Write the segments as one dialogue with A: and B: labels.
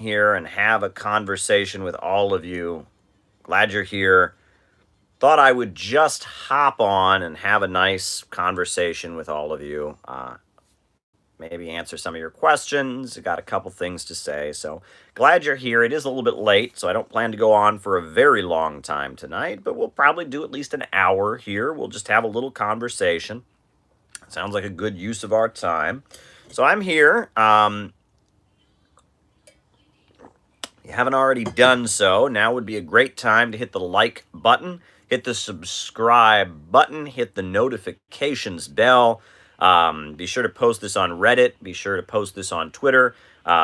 A: here and have a conversation with all of you. Glad you're here. Thought I would just hop on and have a nice conversation with all of you. Maybe answer some of your questions. Got a couple things to say. So glad you're here. It is a little bit late, so I don't plan to go on for a very long time tonight, but we'll probably do at least an hour here. We'll just have a little conversation. Sounds like a good use of our time. So I'm here. You haven't already done so, now would be a great time to hit the like button, hit the subscribe button, hit the notifications bell. Be sure to post this on Reddit. Be sure to post this on Twitter.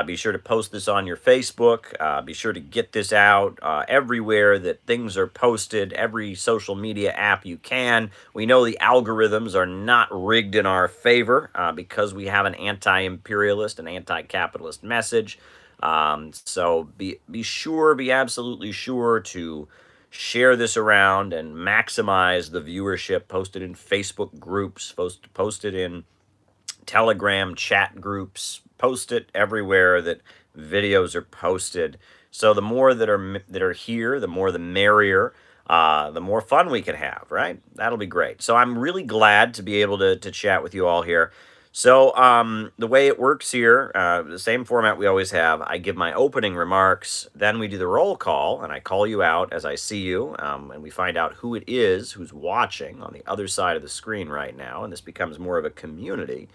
A: Be sure to post this on your Facebook. Be sure to get this out everywhere that things are posted, every social media app you can. We know the algorithms are not rigged in our favor because we have an anti-imperialist and anti-capitalist message. So be absolutely sure to share this around and maximize the viewership. Post it in Facebook groups, post it in Telegram chat groups, post it everywhere that videos are posted. So the more that are here, the more the merrier. The more fun we can have, right? That'll be great. So I'm really glad to be able to chat with you all here. So the way it works here, the same format we always have, I give my opening remarks, then we do the roll call, and I call you out as I see you, and we find out who it is who's watching on the other side of the screen right now, and this becomes more of a community.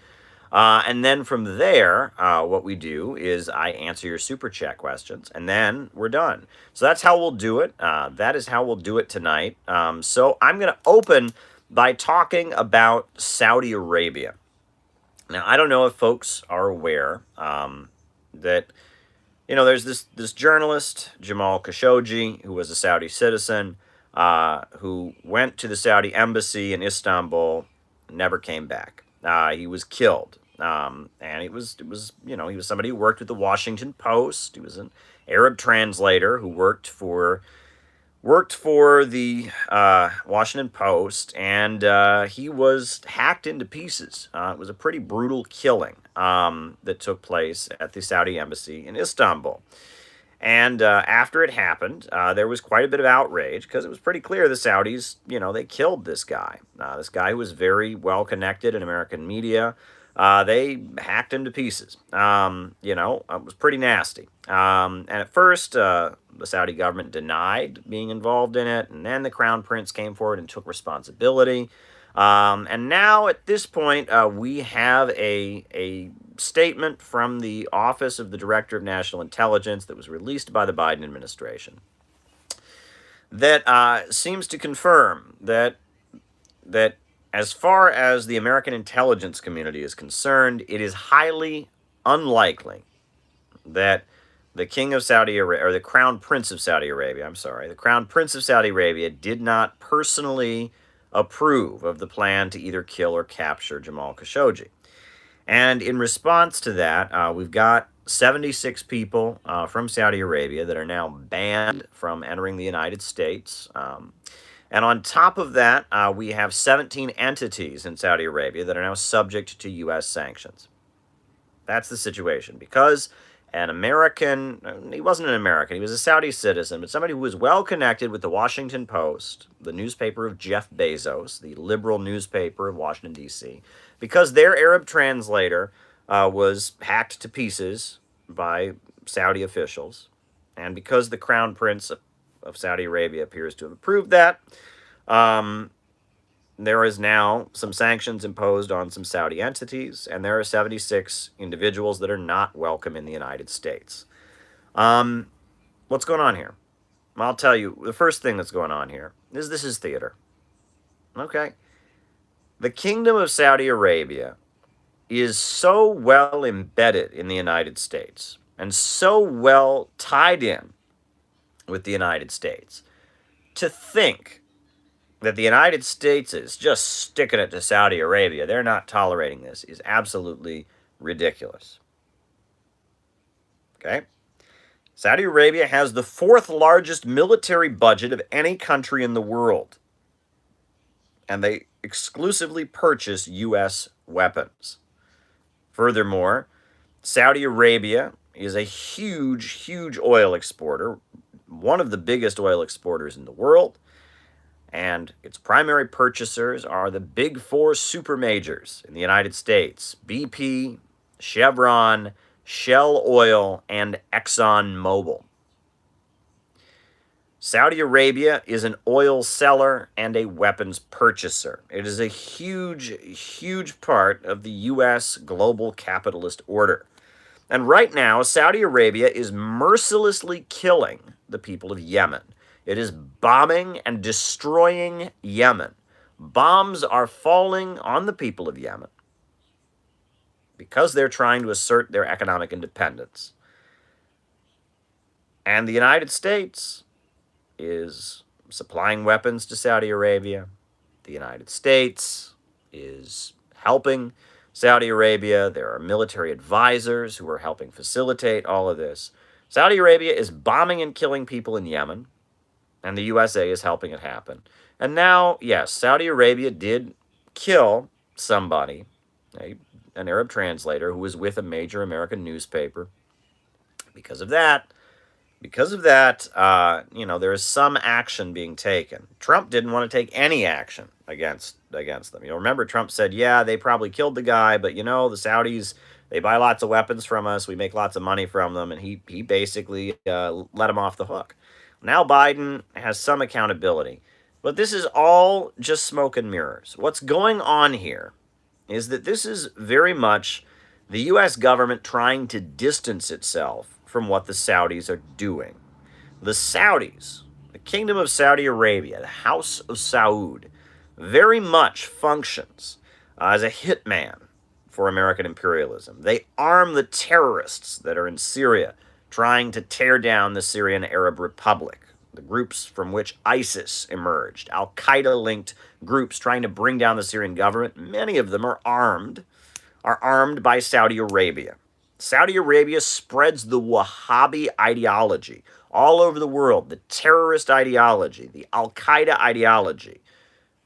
A: And then from there, what we do is I answer your super chat questions, and then we're done. So that's how we'll do it. That is how we'll do it tonight. So I'm going to open by talking about Saudi Arabia. Now, I don't know if folks are aware that, there's this journalist, Jamal Khashoggi, who was a Saudi citizen, who went to the Saudi embassy in Istanbul, never came back. He was killed. And he was somebody who worked with the Washington Post. He was an Arab translator who worked for the Washington Post, and he was hacked into pieces. It was a pretty brutal killing that took place at the Saudi embassy in Istanbul. And after it happened, there was quite a bit of outrage because it was pretty clear the Saudis, they killed this guy. This guy who was very well connected in American media. They hacked him to pieces. It was pretty nasty. And at first, the Saudi government denied being involved in it, and then the Crown Prince came forward and took responsibility. And now, at this point, we have a statement from the Office of the Director of National Intelligence that was released by the Biden administration that seems to confirm that as far as the American intelligence community is concerned, it is highly unlikely that the King of Saudi Arabia, or the Crown Prince of Saudi Arabia, the Crown Prince of Saudi Arabia did not personally approve of the plan to either kill or capture Jamal Khashoggi. And in response to that, we've got 76 people from Saudi Arabia that are now banned from entering the United States. And on top of that, we have 17 entities in Saudi Arabia that are now subject to U.S. sanctions. That's the situation. Because an American, he wasn't an American, he was a Saudi citizen, but somebody who was well connected with the Washington Post, the newspaper of Jeff Bezos, the liberal newspaper of Washington, D.C., because their Arab translator was hacked to pieces by Saudi officials, and because the Crown Prince of Saudi Arabia appears to have approved that, there is now some sanctions imposed on some Saudi entities, and there are 76 individuals that are not welcome in the United States. What's going on here? I'll tell you, the first thing that's going on here is this is theater. Okay? The Kingdom of Saudi Arabia is so well embedded in the United States and so well tied in with the United States to think that the United States is just sticking it to Saudi Arabia, they're not tolerating this, is absolutely ridiculous. Okay? Saudi Arabia has the fourth largest military budget of any country in the world. And they exclusively purchase U.S. weapons. Furthermore, Saudi Arabia is a huge, huge oil exporter, one of the biggest oil exporters in the world, and its primary purchasers are the big four super majors in the United States: BP, Chevron, Shell Oil, and ExxonMobil. Saudi Arabia is an oil seller and a weapons purchaser. It is a huge, huge part of the U.S. global capitalist order. And right now, Saudi Arabia is mercilessly killing the people of Yemen. It is bombing and destroying Yemen. Bombs are falling on the people of Yemen because they're trying to assert their economic independence. And the United States is supplying weapons to Saudi Arabia. The United States is helping Saudi Arabia. There are military advisors who are helping facilitate all of this. Saudi Arabia is bombing and killing people in Yemen, and the USA is helping it happen. And now, yes, Saudi Arabia did kill somebody, an Arab translator who was with a major American newspaper. Because of that, there is some action being taken. Trump didn't want to take any action against them. Remember, Trump said, yeah, they probably killed the guy, but the Saudis, they buy lots of weapons from us. We make lots of money from them, and he basically let him off the hook. Now Biden has some accountability, but this is all just smoke and mirrors. What's going on here is that this is very much the U.S. government trying to distance itself from what the Saudis are doing. The Saudis, the Kingdom of Saudi Arabia, the House of Saud, very much functions as a hitman for American imperialism. They arm the terrorists that are in Syria trying to tear down the Syrian Arab Republic, the groups from which ISIS emerged, Al-Qaeda-linked groups trying to bring down the Syrian government. Many of them are armed by Saudi Arabia. Saudi Arabia spreads the Wahhabi ideology all over the world, the terrorist ideology, the Al-Qaeda ideology.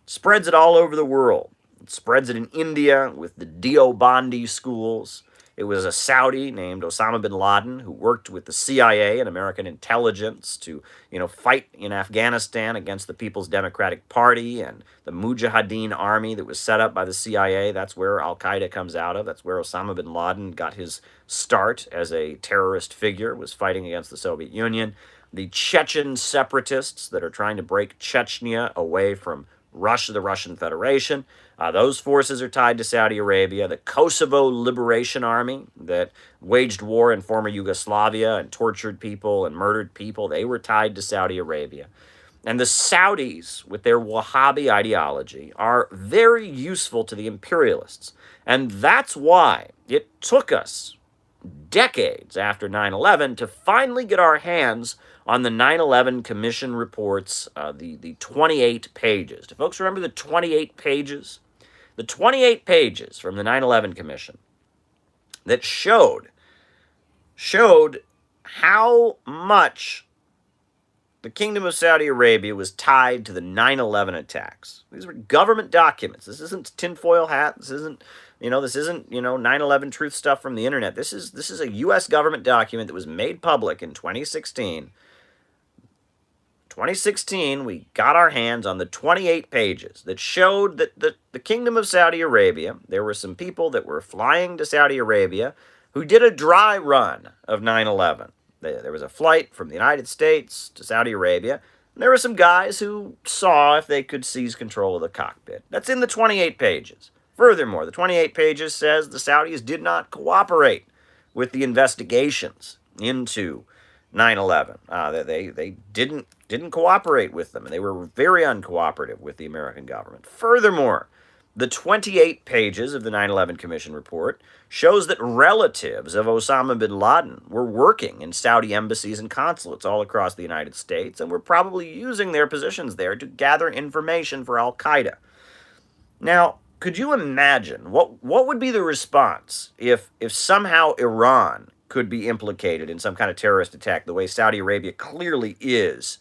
A: Spreads it all over the world. It spreads it in India with the Deobandi schools. It was a Saudi named Osama bin Laden who worked with the CIA and American intelligence to, fight in Afghanistan against the People's Democratic Party and the Mujahideen army that was set up by the CIA. That's where Al-Qaeda comes out of. That's where Osama bin Laden got his start as a terrorist figure, was fighting against the Soviet Union. The Chechen separatists that are trying to break Chechnya away from Russia, the Russian Federation. Those forces are tied to Saudi Arabia. The Kosovo Liberation Army that waged war in former Yugoslavia and tortured people and murdered people, they were tied to Saudi Arabia. And the Saudis, with their Wahhabi ideology, are very useful to the imperialists. And that's why it took us decades after 9/11 to finally get our hands on the 9/11 Commission reports, the 28 pages. Do folks remember the 28 pages? The 28 pages from the 9/11 Commission that showed how much the Kingdom of Saudi Arabia was tied to the 9/11 attacks. These were government documents. This isn't tinfoil hat. This isn't 9/11 truth stuff from the internet. This is a U.S. government document that was made public in 2016. 2016, we got our hands on the 28 pages that showed that the Kingdom of Saudi Arabia, there were some people that were flying to Saudi Arabia who did a dry run of 9/11. There was a flight from the United States to Saudi Arabia, and there were some guys who saw if they could seize control of the cockpit. That's in the 28 pages. Furthermore, the 28 pages says the Saudis did not cooperate with the investigations into 9/11. They didn't cooperate with them, and they were very uncooperative with the American government. Furthermore, the 28 pages of the 9/11 Commission report shows that relatives of Osama bin Laden were working in Saudi embassies and consulates all across the United States and were probably using their positions there to gather information for Al-Qaeda. Now, could you imagine what would be the response if somehow Iran could be implicated in some kind of terrorist attack the way Saudi Arabia clearly is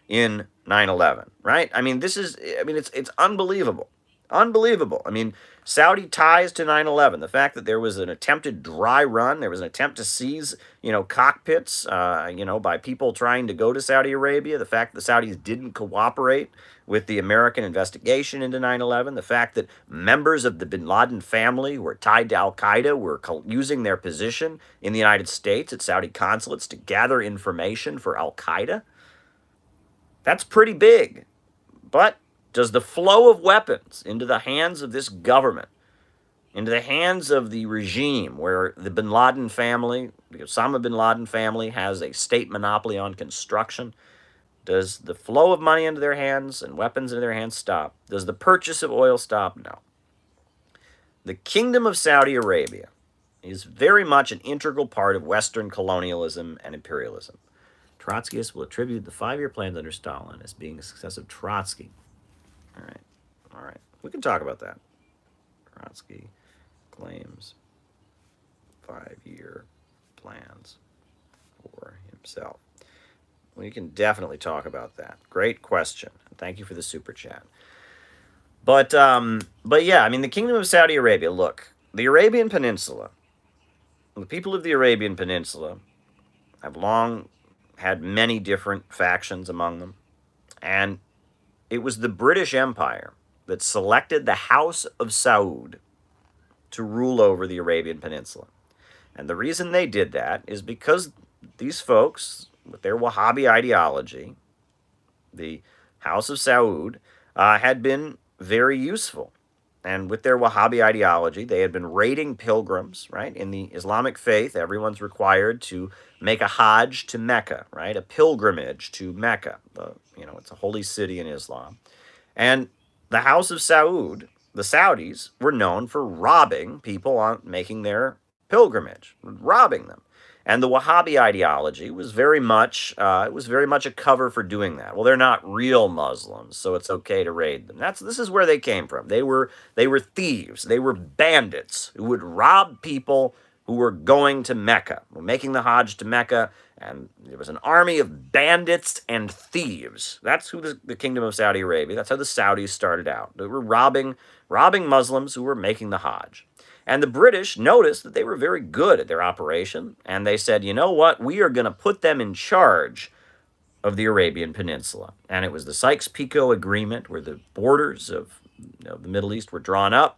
A: in 9/11, right? It's unbelievable. Unbelievable. I mean, Saudi ties to 9/11. The fact that there was an attempted dry run, there was an attempt to seize, cockpits, by people trying to go to Saudi Arabia. The fact that the Saudis didn't cooperate with the American investigation into 9/11. The fact that members of the bin Laden family who were tied to Al Qaeda were using their position in the United States at Saudi consulates to gather information for Al Qaeda. That's pretty big. But does the flow of weapons into the hands of this government, into the hands of the regime where the bin Laden family, the Osama bin Laden family, has a state monopoly on construction, does the flow of money into their hands and weapons into their hands stop? Does the purchase of oil stop? No. The Kingdom of Saudi Arabia is very much an integral part of Western colonialism and imperialism. Trotskyists will attribute the 5-year plans under Stalin as being a success of Trotsky. All right. We can talk about that. Trotsky claims 5-year plans for himself. We can definitely talk about that. Great question. Thank you for the super chat. But yeah, I mean, the Kingdom of Saudi Arabia, look, the Arabian Peninsula, the people of the Arabian Peninsula have long had many different factions among them. And it was the British Empire that selected the House of Saud to rule over the Arabian Peninsula. And the reason they did that is because these folks, with their Wahhabi ideology, the House of Saud, had been very useful. And with their Wahhabi ideology, they had been raiding pilgrims, right? In the Islamic faith, everyone's required to make a Hajj to Mecca, right? A pilgrimage to Mecca. It's a holy city in Islam. And the House of Saud, the Saudis, were known for robbing people on making their pilgrimage, robbing them. And the Wahhabi ideology was very much a cover for doing that. Well, they're not real Muslims, so it's okay to raid them. This is where they came from. They were thieves. They were bandits who would rob people who were going to Mecca, were making the Hajj to Mecca, and there was an army of bandits and thieves. That's who the Kingdom of Saudi Arabia. That's how the Saudis started out. They were robbing Muslims who were making the Hajj. And the British noticed that they were very good at their operation, and they said, you know what, we are going to put them in charge of the Arabian Peninsula. And it was the Sykes-Picot Agreement, where the borders of the Middle East were drawn up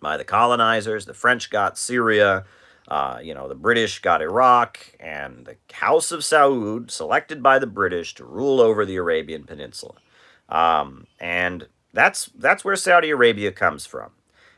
A: by the colonizers. The French got Syria, the British got Iraq, and the House of Saud, selected by the British to rule over the Arabian Peninsula. And that's where Saudi Arabia comes from.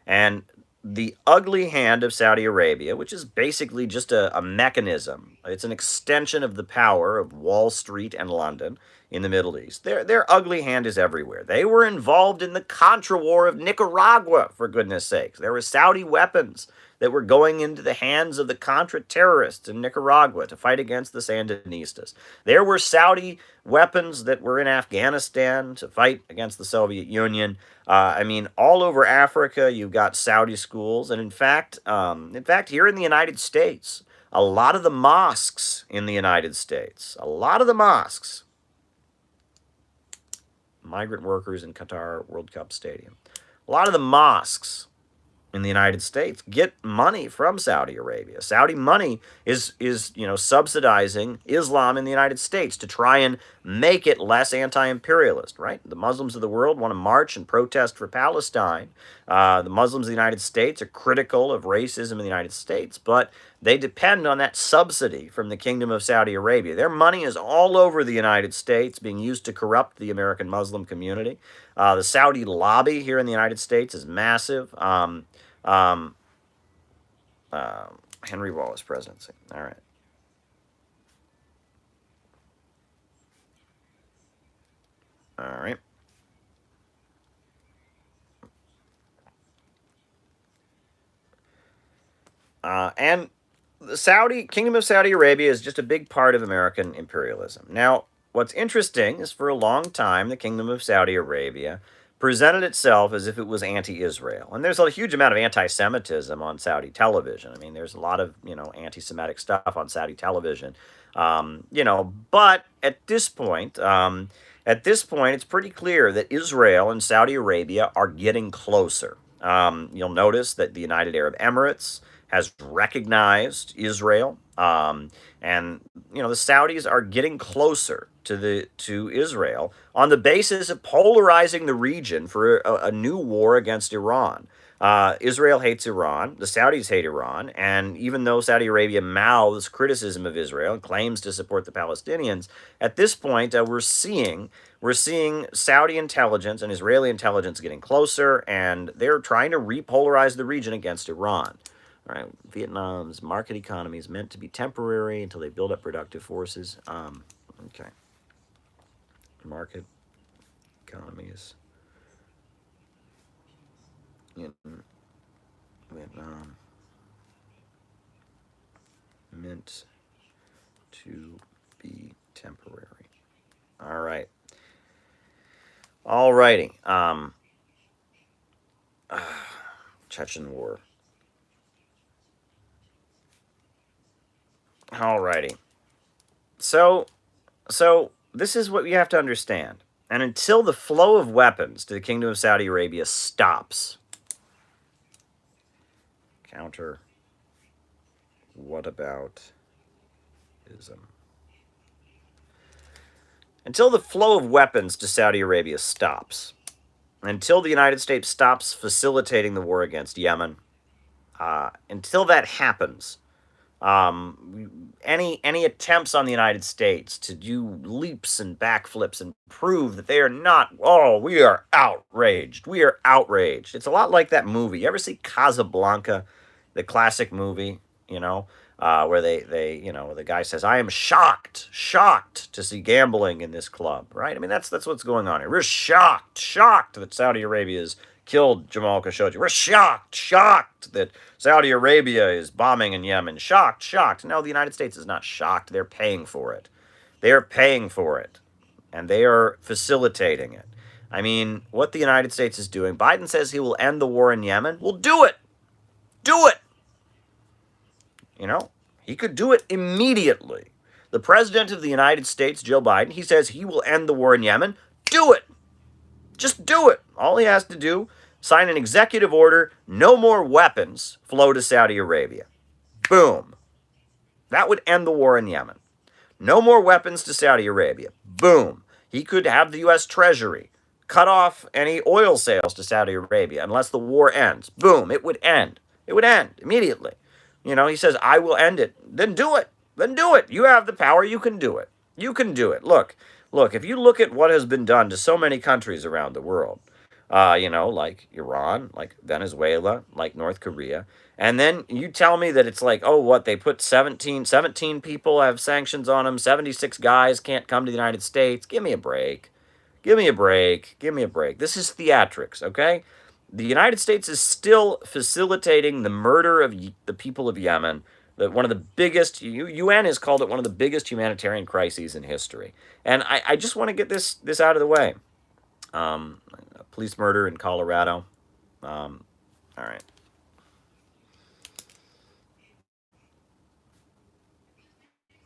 A: And the ugly hand of Saudi Arabia, which is basically just a mechanism. It's an extension of the power of Wall Street and London in the Middle East. Their ugly hand is everywhere. They were involved in the Contra War of Nicaragua, for goodness sakes. There were Saudi weapons that were going into the hands of the Contra terrorists in Nicaragua to fight against the Sandinistas. There were Saudi weapons that were in Afghanistan to fight against the Soviet Union. All over Africa, you've got Saudi schools. And in fact, here in the United States, a lot of the mosques in the United States, migrant workers in Qatar World Cup Stadium, a lot of the mosques in the United States get money from Saudi Arabia. Saudi money is subsidizing Islam in the United States to try and make it less anti-imperialist, right? The Muslims of the world want to march and protest for Palestine. The Muslims of the United States are critical of racism in the United States, but they depend on that subsidy from the Kingdom of Saudi Arabia. Their money is all over the United States, being used to corrupt the American Muslim community. The Saudi lobby here in the United States is massive. Henry Wallace presidency. All right. All right. And the Kingdom of Saudi Arabia is just a big part of American imperialism. Now, what's interesting is for a long time, the Kingdom of Saudi Arabia presented itself as if it was anti-Israel. And there's a huge amount of anti-Semitism on Saudi television. I mean, there's a lot of, anti-Semitic stuff on Saudi television. But at this point, At this point, it's pretty clear that Israel and Saudi Arabia are getting closer. You'll notice that the United Arab Emirates has recognized Israel, and the Saudis are getting closer to Israel on the basis of polarizing the region for a new war against Iran. Israel hates Iran, the Saudis hate Iran, and even though Saudi Arabia mouths criticism of Israel and claims to support the Palestinians, at this point we're seeing Saudi intelligence and Israeli intelligence getting closer, and they're trying to repolarize the region against Iran. All right, Vietnam's market economy is meant to be temporary until they build up productive forces. Okay, market economies in Vietnam meant to be temporary. All right. All righty. Chechen War. All righty. So this is what you have to understand. And until the flow of weapons to the Kingdom of Saudi Arabia stops, counter, what about ism? Until the flow of weapons to Saudi Arabia stops, until the United States stops facilitating the war against Yemen, until that happens, any attempts on the United States to do leaps and backflips and prove that they are not, oh, we are outraged. We are outraged. It's a lot like that movie. You ever see Casablanca, the classic movie, where the guy says, I am shocked to see gambling in this club, right? I mean, that's what's going on here. We're shocked that Saudi Arabia has killed Jamal Khashoggi. We're shocked that Saudi Arabia is bombing in Yemen. Shocked. No, the United States is not shocked. They're paying for it. They are paying for it, and they are facilitating it. I mean, what the United States is doing, Biden says he will end the war in Yemen. Well, do it. Do it. He could do it immediately. The President of the United States, Joe Biden, he says he will end the war in Yemen. Do it. Just do it. All he has to do, sign an executive order, no more weapons flow to Saudi Arabia. Boom. That would end the war in Yemen. No more weapons to Saudi Arabia. Boom. He could have the U.S. Treasury cut off any oil sales to Saudi Arabia unless the war ends. Boom. It would end. It would end immediately. He says, I will end it. Then do it. Then do it. You have the power. You can do it. You can do it. Look, if you look at what has been done to so many countries around the world, like Iran, like Venezuela, like North Korea, and then you tell me that it's like, oh, what, they put 17 people have sanctions on them, 76 guys can't come to the United States. Give me a break. Give me a break. This is theatrics, okay? The United States is still facilitating the murder of the people of Yemen. One of the biggest, UN has called it one of the biggest humanitarian crises in history. And I just want to get this out of the way. Police murder in Colorado. All right.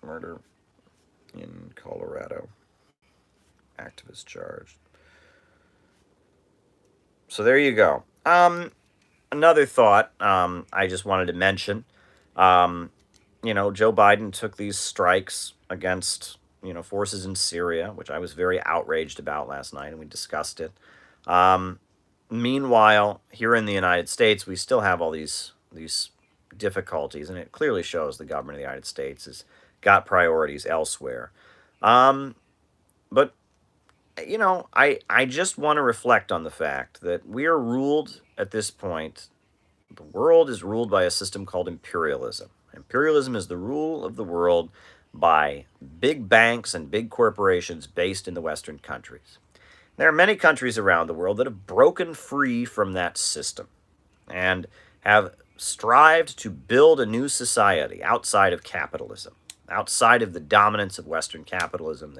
A: Murder in Colorado. Activist charged. So there you go. Another thought I just wanted to mention. Joe Biden took these strikes against, forces in Syria, which I was very outraged about last night, and we discussed it. Meanwhile, here in the United States, we still have all these difficulties, and it clearly shows the government of the United States has got priorities elsewhere. But I just want to reflect on the fact that we are ruled at this point, the world is ruled by a system called imperialism. Imperialism is the rule of the world by big banks and big corporations based in the Western countries. There are many countries around the world that have broken free from that system and have strived to build a new society outside of capitalism, outside of the dominance of Western capitalism.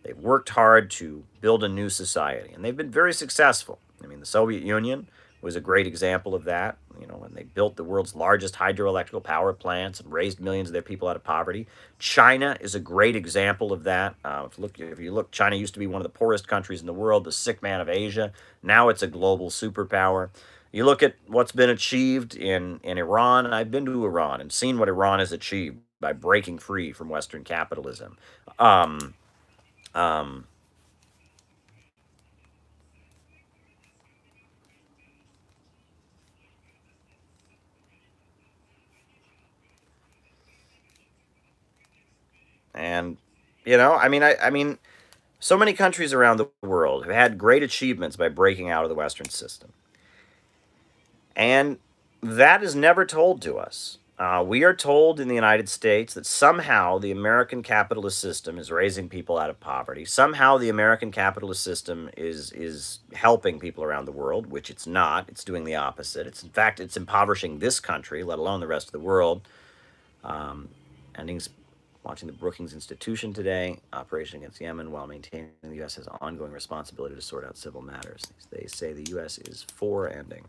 A: They've worked hard to build a new society, and they've been very successful. I mean, the Soviet Union was a great example of that. when they built the world's largest hydroelectric power plants and raised millions of their people out of poverty. China is a great example of that. If you look, China used to be one of the poorest countries in the world, the sick man of Asia. Now it's a global superpower. You look at what's been achieved in Iran, and I've been to Iran and seen what Iran has achieved by breaking free from Western capitalism. Um, um, and I mean, so many countries around the world have had great achievements by breaking out of the Western system. And that is never told to us. We are told in the United States that somehow the American capitalist system is raising people out of poverty. Somehow the American capitalist system is helping people around the world, which it's not. It's doing the opposite. It's in fact it's impoverishing this country, let alone the rest of the world. Endings watching the Brookings Institution today, operation against Yemen, while maintaining the U.S. has ongoing responsibility to sort out civil matters. They say the U.S. is for ending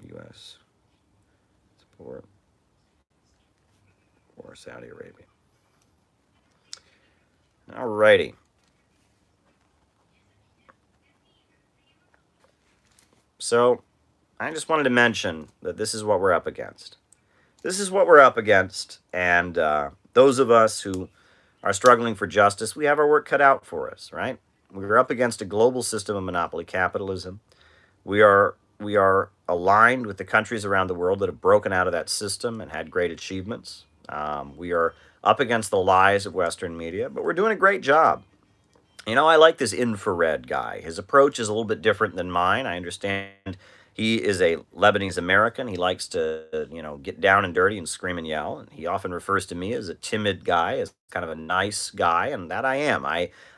A: U.S. support for Saudi Arabia. All righty. So I just wanted to mention that this is what we're up against. This is what we're up against, and those of us who are struggling for justice, we have our work cut out for us, right? We're up against a global system of monopoly capitalism. We are aligned with the countries around the world that have broken out of that system and had great achievements. We are up against the lies of Western media, but we're doing a great job. I like this infrared guy. His approach is a little bit different than mine. I understand he is a Lebanese American. He likes to, get down and dirty and scream and yell. And he often refers to me as a timid guy, as kind of a nice guy, and that I am.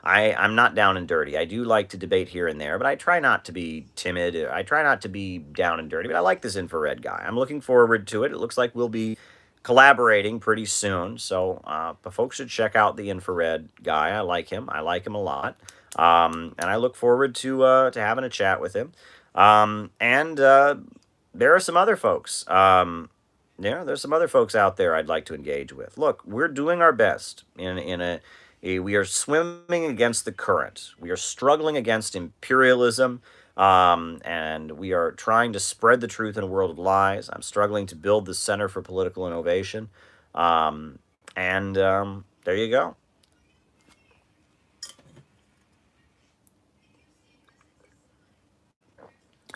A: I'm not down and dirty. I do like to debate here and there, but I try not to be timid. I try not to be down and dirty, but I like this infrared guy. I'm looking forward to it. It looks like we'll be collaborating pretty soon. So folks should check out the infrared guy. I like him. I like him a lot. And I look forward to having a chat with him. And there are some other folks. There's some other folks out there I'd like to engage with. Look, we're doing our best we are swimming against the current. We are struggling against imperialism. And we are trying to spread the truth in a world of lies. I'm struggling to build the Center for Political Innovation. There you go.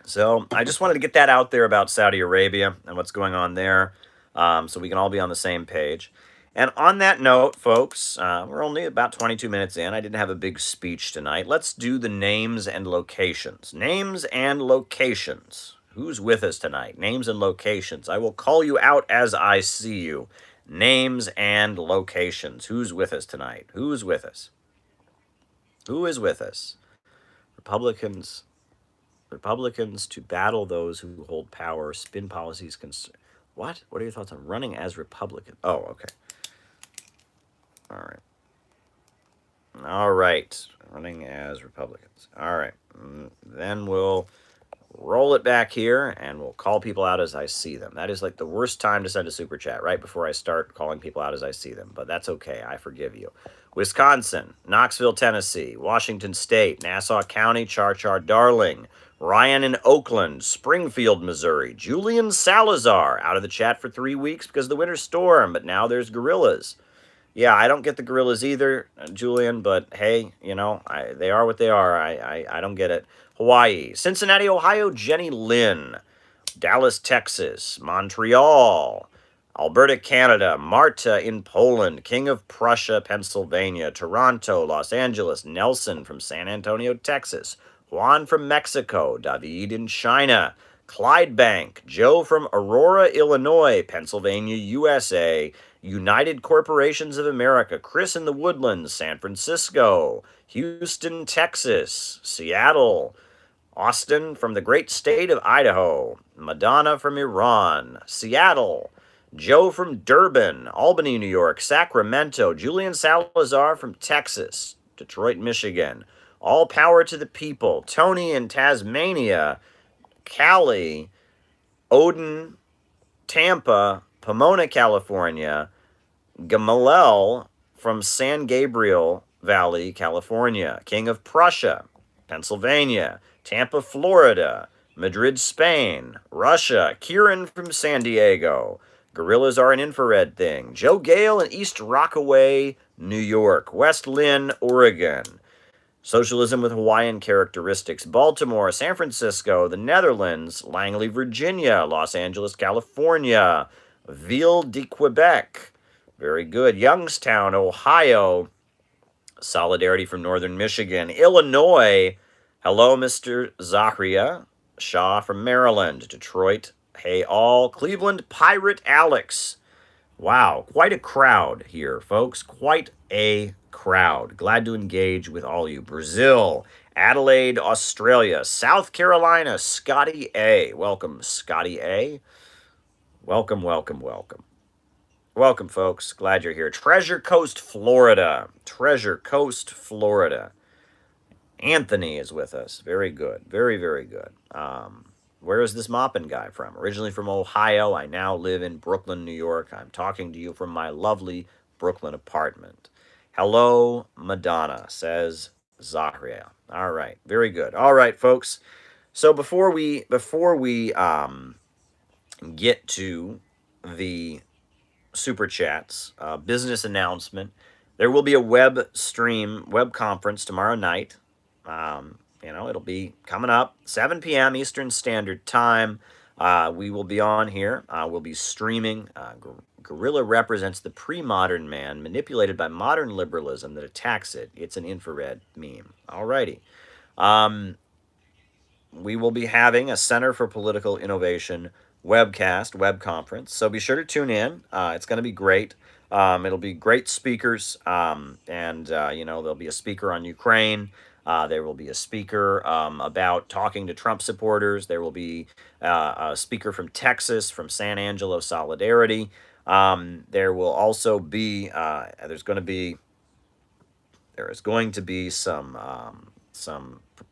A: So I just wanted to get that out there about Saudi Arabia and what's going on there, so we can all be on the same page. And on that note, folks, we're only about 22 minutes in. I didn't have a big speech tonight. Let's do the names and locations. Names and locations. Who's with us tonight? Names and locations. I will call you out as I see you. Names and locations. Who's with us tonight? Who's with us? Who is with us? Republicans to battle those who hold power, spin policies. What? What are your thoughts on running as Republican? Oh, okay. All right. All right. Running as Republicans. All right. Then we'll roll it back here and we'll call people out as I see them. That is like the worst time to send a super chat, right before I start calling people out as I see them. But that's okay. I forgive you. Wisconsin, Knoxville, Tennessee, Washington State, Nassau County, Char Darling, Ryan in Oakland, Springfield, Missouri, Julian Salazar, out of the chat for 3 weeks because of the winter storm, but now there's gorillas. Yeah, I don't get the gorillas either, Julian, but hey, they are what they are. I don't get it. Hawaii, Cincinnati, Ohio, Jenny Lynn, Dallas, Texas, Montreal, Alberta, Canada, Marta in Poland, King of Prussia, Pennsylvania, Toronto, Los Angeles, Nelson from San Antonio, Texas, Juan from Mexico, David in China, Clydebank, Joe from Aurora, Illinois, Pennsylvania, USA, United Corporations of America, Chris in the Woodlands, San Francisco, Houston, Texas, Seattle, Austin from the great state of Idaho, Madonna from Iran, Seattle, Joe from Durban, Albany, New York, Sacramento, Julian Salazar from Texas, Detroit, Michigan. All power to the people. Tony in Tasmania, Cali, Odin, Tampa, Pomona, California, Gamaliel from San Gabriel Valley, California, King of Prussia, Pennsylvania, Tampa, Florida, Madrid, Spain, Russia, Kieran from San Diego, Gorillas are an infrared thing, Joe Gale in East Rockaway, New York, West Lynn, Oregon, Socialism with Hawaiian Characteristics, Baltimore, San Francisco, the Netherlands, Langley, Virginia, Los Angeles, California, Ville de Quebec, very good, Youngstown, Ohio, Solidarity from Northern Michigan, Illinois, hello, Mr. Zahria, Shaw from Maryland, Detroit, hey all, Cleveland, Pirate Alex. Wow, quite a crowd here, folks. Quite a crowd. Glad to engage with all you. Brazil, Adelaide, Australia, South Carolina, Scotty A. Welcome, Scotty A. Welcome, welcome, welcome. Welcome, folks. Glad you're here. Treasure Coast, Florida. Treasure Coast, Florida. Anthony is with us. Very good. Very, very good. Where is this Maupin guy from? Originally from Ohio. I now live in Brooklyn, New York. I'm talking to you from my lovely Brooklyn apartment. Hello, Madonna, says Zahria. All right. Very good. All right, folks. So before we get to the super chats, business announcement, there will be a web conference tomorrow night. It'll be coming up 7 p.m. Eastern Standard Time. We will be on here. We'll be streaming. Gorilla represents the pre-modern man manipulated by modern liberalism that attacks it. It's an infrared meme. Alrighty. We will be having a Center for Political Innovation web conference. So be sure to tune in. It's going to be great. It'll be great speakers. There'll be a speaker on Ukraine. There will be a speaker about talking to Trump supporters. There will be a speaker from Texas, from San Angelo Solidarity. There will also be there is going to be some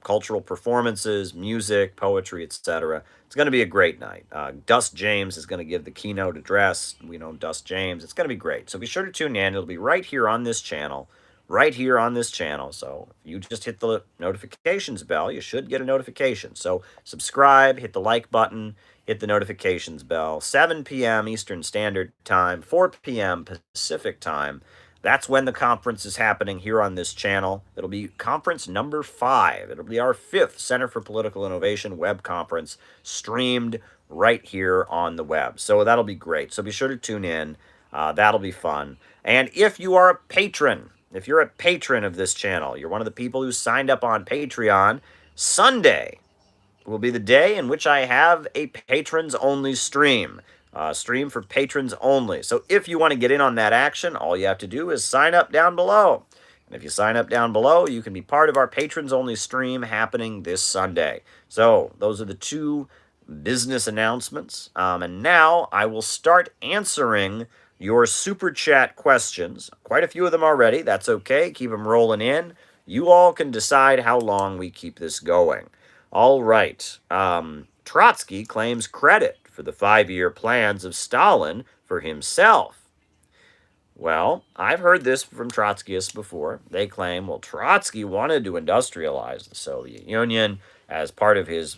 A: cultural performances, music, poetry, etc. It's going to be a great night. Dust James is going to give the keynote address. We know Dust James. It's going to be great. So be sure to tune in. It'll be right here on this channel. So if you just hit the notifications bell, you should get a notification. So subscribe, hit the like button, hit the notifications bell. 7 p.m. Eastern Standard Time, 4 p.m. Pacific Time. That's when the conference is happening here on this channel. It'll be conference number 5. It'll be our 5th Center for Political Innovation web conference streamed right here on the web. So that'll be great. So be sure to tune in. That'll be fun. And if you are a patron, if you're a patron of this channel, you're one of the people who signed up on Patreon, Sunday will be the day in which I have a patrons-only stream. Stream for patrons only. So if you want to get in on that action, all you have to do is sign up down below. And if you sign up down below, you can be part of our patrons-only stream happening this Sunday. So those are the 2 business announcements. And now I will start answering your super chat questions. Quite a few of them already. That's okay. Keep them rolling in. You all can decide how long we keep this going. All right. Trotsky claims credit for the 5-year plans of Stalin for himself. Well, I've heard this from Trotskyists before. They claim, well, Trotsky wanted to industrialize the Soviet Union as part of his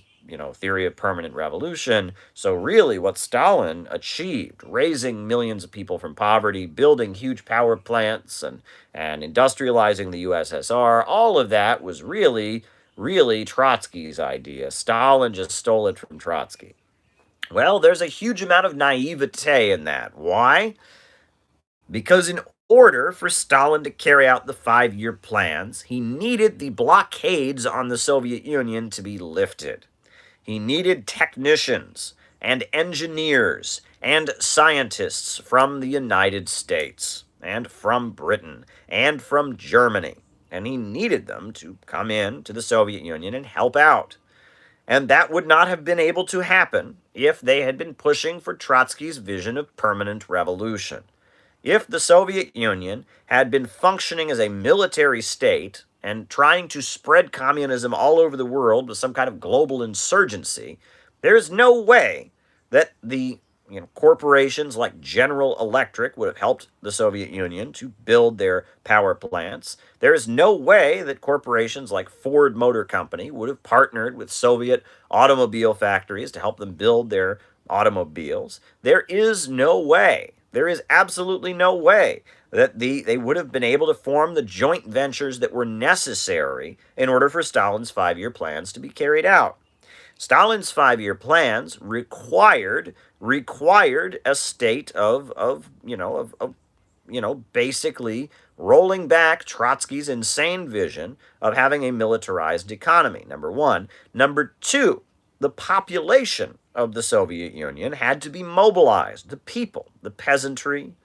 A: theory of permanent revolution. So really what Stalin achieved, raising millions of people from poverty, building huge power plants, and industrializing the USSR, all of that was really Trotsky's idea. Stalin just stole it from Trotsky. Well, there's a huge amount of naivete in that. Why? Because in order for Stalin to carry out the 5-year plans, he needed the blockades on the Soviet Union to be lifted. He needed technicians and engineers and scientists from the United States and from Britain and from Germany. And he needed them to come in to the Soviet Union and help out. And that would not have been able to happen if they had been pushing for Trotsky's vision of permanent revolution. If the Soviet Union had been functioning as a military state and trying to spread communism all over the world with some kind of global insurgency, there is no way that the corporations like General Electric would have helped the Soviet Union to build their power plants. There is no way that corporations like Ford Motor Company would have partnered with Soviet automobile factories to help them build their automobiles. There is no way. There is absolutely no way that they would have been able to form the joint ventures that were necessary in order for Stalin's 5-year plans to be carried out. Stalin's 5-year plans required a state of basically rolling back Trotsky's insane vision of having a militarized economy, number one. Number two, the population of the Soviet Union had to be mobilized. The people, the peasantry,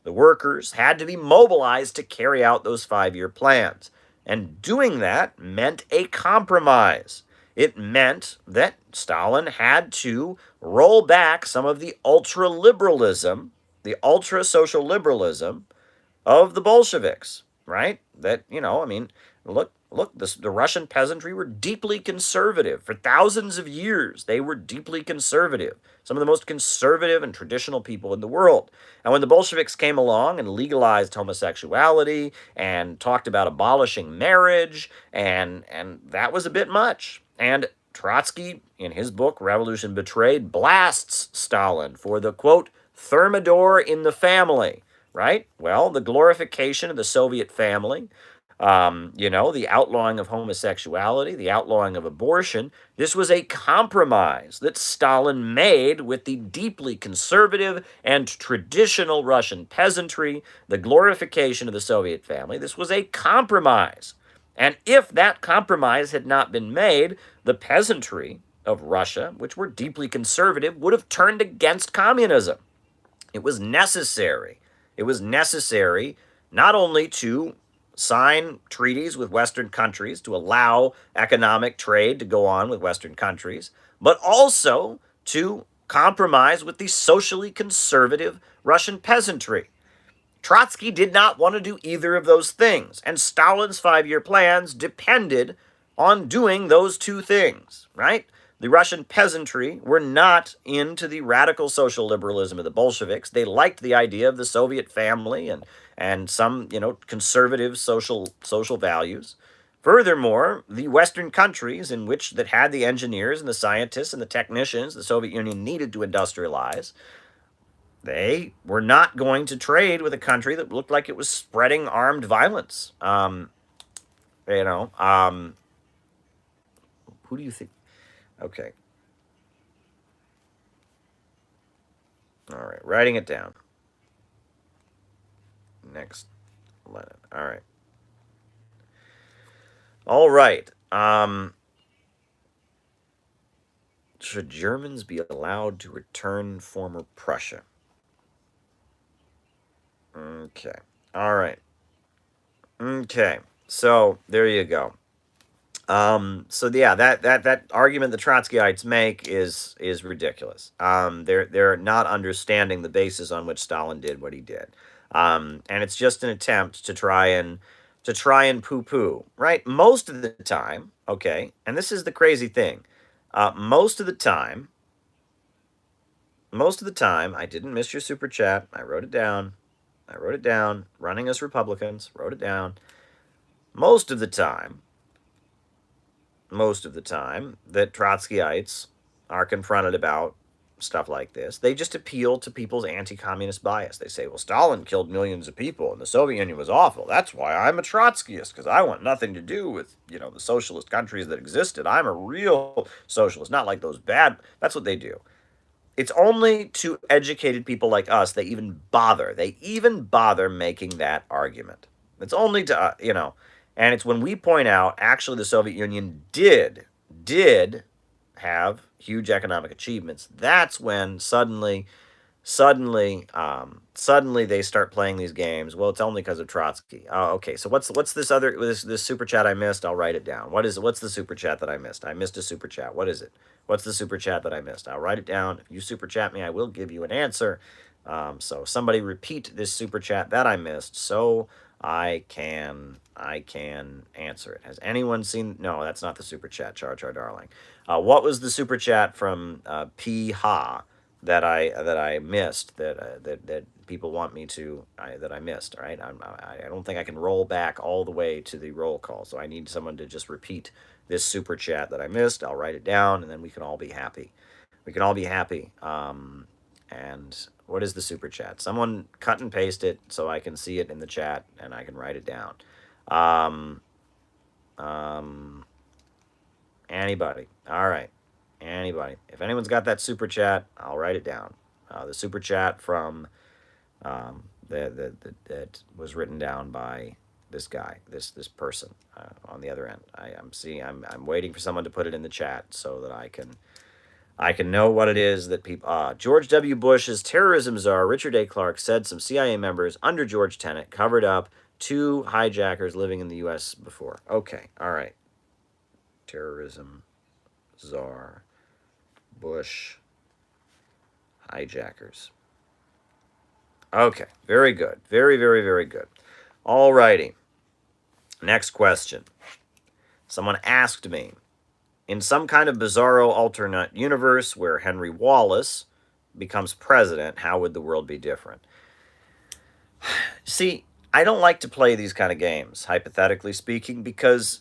A: the workers had to be mobilized to carry out those 5-year plans. And doing that meant a compromise. It meant that Stalin had to roll back some of the ultra-liberalism, the ultra-social liberalism of the Bolsheviks, right? That, look, the Russian peasantry were deeply conservative. For thousands of years, they were deeply conservative. Some of the most conservative and traditional people in the world. And when the Bolsheviks came along and legalized homosexuality and talked about abolishing marriage, and that was a bit much. And Trotsky, in his book, Revolution Betrayed, blasts Stalin for the, quote, thermidor in the family, right? Well, the glorification of the Soviet family, the outlawing of homosexuality, the outlawing of abortion, this was a compromise that Stalin made with the deeply conservative and traditional Russian peasantry, the glorification of the Soviet family. This was a compromise. And if that compromise had not been made, the peasantry of Russia, which were deeply conservative, would have turned against communism. It was necessary. It was necessary not only to sign treaties with Western countries to allow economic trade to go on with Western countries, but also to compromise with the socially conservative Russian peasantry. Trotsky did not want to do either of those things, and Stalin's 5-year plans depended on doing those two things, right? The Russian peasantry were not into the radical social liberalism of the Bolsheviks. They liked the idea of the Soviet family and some, conservative social values. Furthermore, the Western countries that had the engineers and the scientists and the technicians the Soviet Union needed to industrialize, they were not going to trade with a country that looked like it was spreading armed violence. Who do you think? Okay. All right, writing it down. Next, Lenin. All right. All right. Should Germans be allowed to return former Prussia? Okay. All right. Okay. So there you go. That argument the Trotskyites make is ridiculous. They're not understanding the basis on which Stalin did what he did. And it's just an attempt to try and poo-poo, right? Most of the time, okay, and this is the crazy thing. Most of the time, I didn't miss your super chat. I wrote it down. Running as Republicans, wrote it down. Most of the time that Trotskyites are confronted about stuff like this, they just appeal to people's anti-communist bias. They say, well, Stalin killed millions of people and the Soviet Union was awful. That's why I'm a Trotskyist, because I want nothing to do with, the socialist countries that existed. I'm a real socialist, not like those bad. That's what they do. It's only to educated people like us they even bother. They even bother making that argument. It's only to, and it's when we point out, actually, the Soviet Union did have huge economic achievements. That's when suddenly suddenly they start playing these games. Well, it's only because of Trotsky. Oh, okay. So what's this other this super chat I missed? I'll write it down. What is it? What's the super chat that I missed? I missed a super chat. What is it? What's the super chat that I missed? I'll write it down. If you super chat me, I will give you an answer. So somebody repeat this super chat that I missed, so I can answer it. Has anyone seen? No, that's not the super chat. Char Darling. What was the super chat from P Ha that I missed that people want me to that I missed? All right, I don't think I can roll back all the way to the roll call, so I need someone to just repeat this super chat that I missed. I'll write it down, and then we can all be happy. We can all be happy. And what is the super chat? Someone cut and paste it so I can see it in the chat and I can write it down. Um, Anybody? All right. Anybody? If anyone's got that super chat, I'll write it down. The super chat from that was written down by this guy, this person on the other end. I'm waiting for someone to put it in the chat so that I can know what it is that people. George W. Bush's terrorism czar, Richard A. Clarke, said some CIA members under George Tenet covered up 2 hijackers living in the U.S. before. Okay, all right. Terrorism czar, Bush, hijackers. Okay, very good. Very, very, very good. All righty. Next question. Someone asked me, in some kind of bizarro alternate universe where Henry Wallace becomes president, how would the world be different? See, I don't like to play these kind of games, hypothetically speaking, because,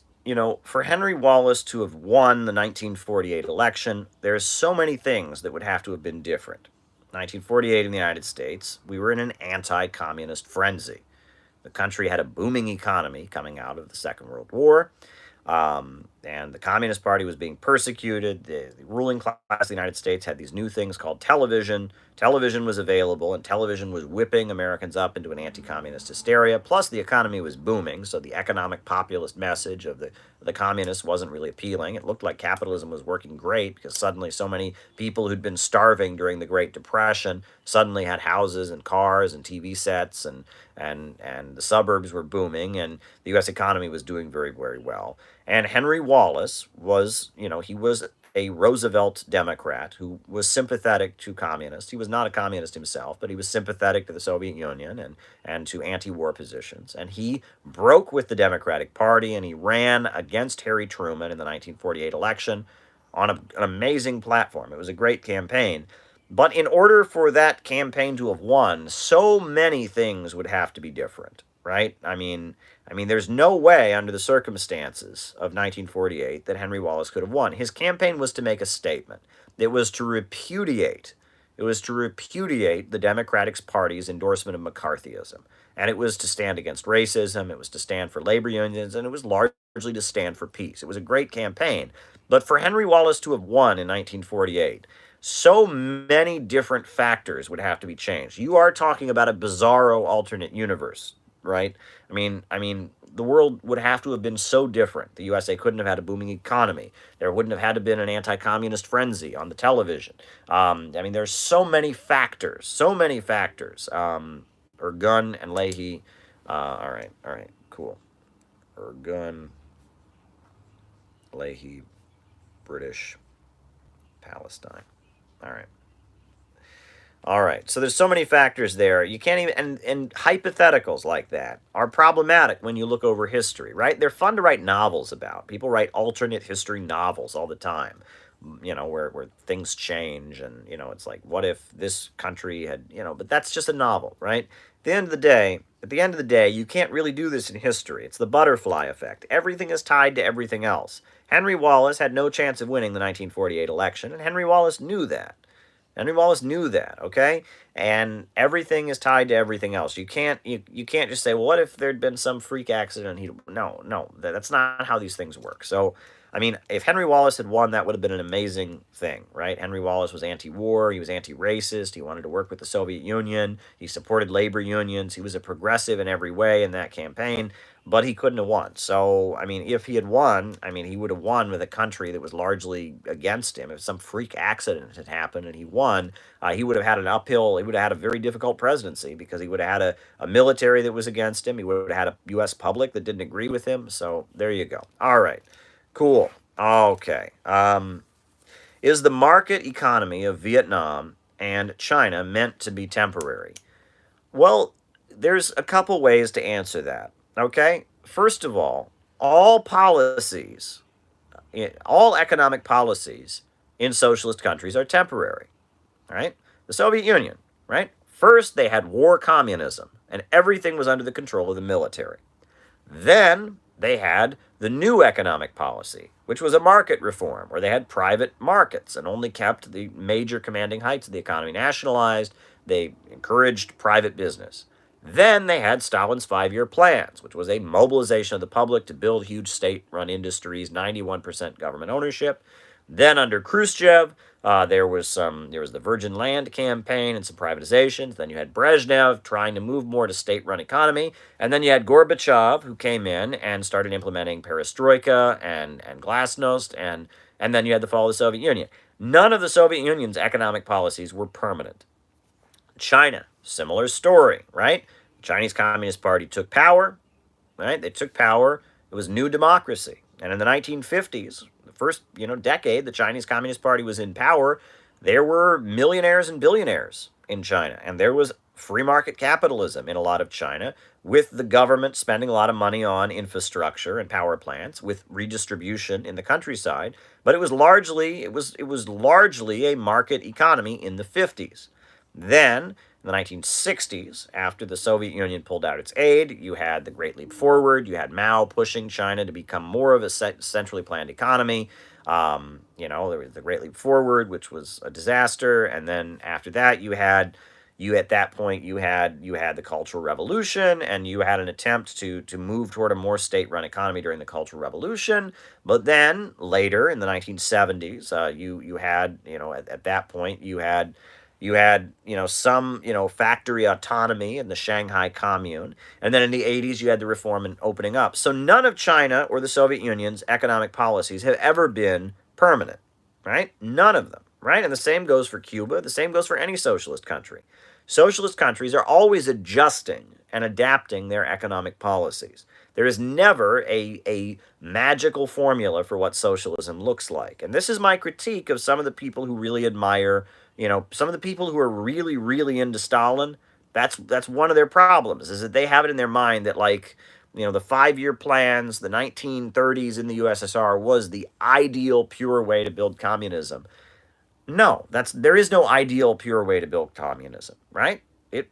A: for Henry Wallace to have won the 1948 election, there's so many things that would have to have been different. 1948 in the United States, we were in an anti-communist frenzy. The country had a booming economy coming out of the Second World War. And the Communist Party was being persecuted. The ruling class of the United States had these new things called television. Television was available, and television was whipping Americans up into an anti-communist hysteria. Plus, the economy was booming, so the economic populist message of the communists wasn't really appealing. It looked like capitalism was working great because suddenly so many people who'd been starving during the Great Depression suddenly had houses and cars and TV sets, and the suburbs were booming, and the U.S. economy was doing very, very well. And Henry Wallace was, he was a Roosevelt Democrat who was sympathetic to communists. He was not a communist himself, but he was sympathetic to the Soviet Union and to anti-war positions. And he broke with the Democratic Party, and he ran against Harry Truman in the 1948 election on an amazing platform. It was a great campaign. But in order for that campaign to have won, so many things would have to be different, right? I mean, there's no way under the circumstances of 1948 that Henry Wallace could have won. His campaign was to make a statement. It was to repudiate. It was to repudiate the Democratic Party's endorsement of McCarthyism. And it was to stand against racism. It was to stand for labor unions. And it was largely to stand for peace. It was a great campaign. But for Henry Wallace to have won in 1948, so many different factors would have to be changed. You are talking about a bizarro alternate universe, right? I mean, the world would have to have been so different. The USA couldn't have had a booming economy. There wouldn't have had to been an anti-communist frenzy on the television. There's so many factors, Ergun and Leahy. All right, cool. Ergun, Leahy, British, Palestine. All right. So there's so many factors there. You can't even, and hypotheticals like that are problematic when you look over history, right? They're fun to write novels about. People write alternate history novels all the time, where things change, and, it's like, what if this country had, but that's just a novel, right? At the end of the day, you can't really do this in history. It's the butterfly effect. Everything is tied to everything else. Henry Wallace had no chance of winning the 1948 election, and Henry Wallace knew that. Okay? And everything is tied to everything else. You can't just say, well, what if there'd been some freak accident? No, that's not how these things work. So I mean, if Henry Wallace had won, that would have been an amazing thing, right? Henry Wallace was anti-war. He was anti-racist. He wanted to work with the Soviet Union. He supported labor unions. He was a progressive in every way in that campaign, but he couldn't have won. So, I mean, if he had won, I mean, he would have won with a country that was largely against him. If some freak accident had happened and he won, he would have had an uphill, he would have had a very difficult presidency because he would have had a military that was against him. He would have had a U.S. public that didn't agree with him. So there you go. All right. Cool. Okay. Is the market economy of Vietnam and China meant to be temporary? Well, there's a couple ways to answer that. Okay? First of all policies, all economic policies in socialist countries are temporary, right? The Soviet Union, right? First, they had war communism, and everything was under the control of the military. Then they had the new economic policy, which was a market reform, where they had private markets and only kept the major commanding heights of the economy nationalized. They encouraged private business. Then they had Stalin's 5-year plans, which was a mobilization of the public to build huge state-run industries, 91% government ownership. Then under Khrushchev, there was the Virgin Land campaign and some privatizations. Then you had Brezhnev trying to move more to state-run economy, and then you had Gorbachev who came in and started implementing perestroika and glasnost, and then you had the fall of the Soviet Union. None of the Soviet Union's economic policies were permanent. China, similar story, right? The Chinese Communist Party took power, right? They took power. It was new democracy, and in the 1950s, the first decade the Chinese Communist Party was in power, there were millionaires and billionaires in China, and there was free market capitalism in a lot of China, with the government spending a lot of money on infrastructure and power plants, with redistribution in the countryside. But it was largely a market economy in the 50s. Then, in the 1960s, after the Soviet Union pulled out its aid, you had the Great Leap Forward. You had Mao pushing China to become more of a centrally planned economy. There was the Great Leap Forward, which was a disaster. And then after that, you had the Cultural Revolution, and you had an attempt to move toward a more state-run economy during the Cultural Revolution. But then later in the 1970s, you had at that point you had some factory autonomy in the Shanghai Commune, and then in the 80s you had the reform and opening up. So none of China or the Soviet Union's economic policies have ever been permanent, right? None of them, right? And the same goes for Cuba. The same goes for any socialist country. Socialist countries are always adjusting and adapting their economic policies. There is never a magical formula for what socialism looks like. And this is my critique of some of the people who really admire, some of the people who are really, really into Stalin. That's one of their problems, is that they have it in their mind that, the 5-year plans, the 1930s in the USSR was the ideal, pure way to build communism. No, there is no ideal, pure way to build communism, right?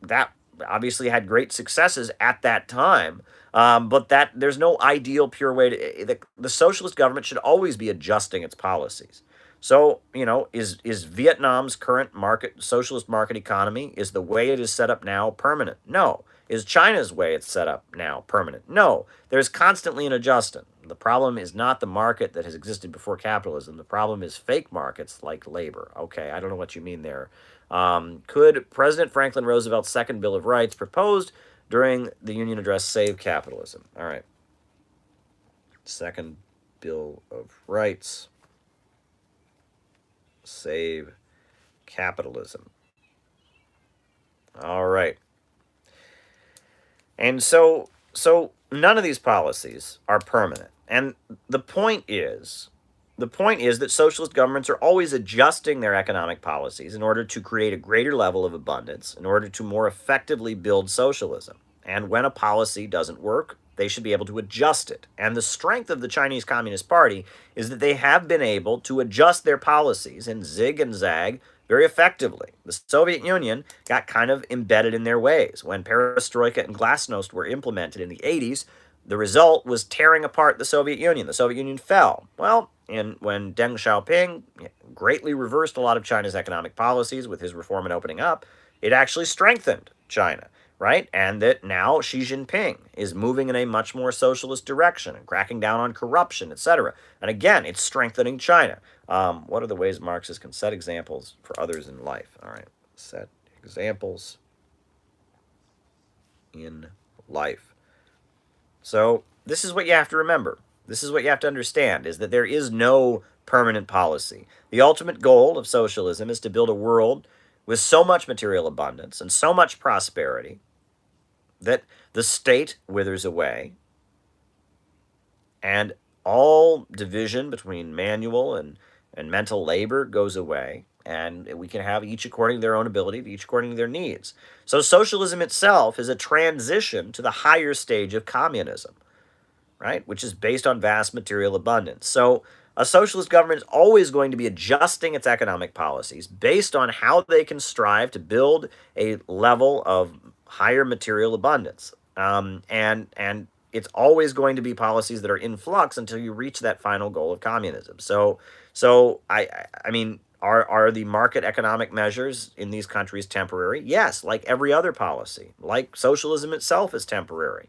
A: That obviously had great successes at that time, but there's no ideal, pure way to. The socialist government should always be adjusting its policies. So, is Vietnam's current socialist market economy, is the way it is set up now permanent? No. Is China's way it's set up now permanent? No. There's constantly an adjustment. The problem is not the market that has existed before capitalism. The problem is fake markets like labor. Okay, I don't know what you mean there. Could President Franklin Roosevelt's Second Bill of Rights, proposed during the Union Address, save capitalism? All right. Second Bill of Rights. Save capitalism. All right. And so none of these policies are permanent. And the point is that socialist governments are always adjusting their economic policies in order to create a greater level of abundance, in order to more effectively build socialism. And when a policy doesn't work, they should be able to adjust it. And the strength of the Chinese Communist Party is that they have been able to adjust their policies and zig and zag very effectively. The Soviet Union got kind of embedded in their ways. When perestroika and glasnost were implemented in the 80s, the result was tearing apart the Soviet Union. The Soviet Union fell. Well, when Deng Xiaoping greatly reversed a lot of China's economic policies with his reform and opening up, it actually strengthened China. right? And that now Xi Jinping is moving in a much more socialist direction and cracking down on corruption, etc. And again, it's strengthening China. What are the ways Marxists can set examples for others in life? All right, set examples in life. So this is what you have to remember. This is what you have to understand, is that there is no permanent policy. The ultimate goal of socialism is to build a world with so much material abundance and so much prosperity that the state withers away and all division between manual and mental labor goes away, and we can have each according to their own ability, each according to their needs. So socialism itself is a transition to the higher stage of communism, right, which is based on vast material abundance. So a socialist government is always going to be adjusting its economic policies based on how they can strive to build a level of higher material abundance. And it's always going to be policies that are in flux until you reach that final goal of communism. So I mean, are the market economic measures in these countries temporary? Yes, like every other policy, like socialism itself is temporary.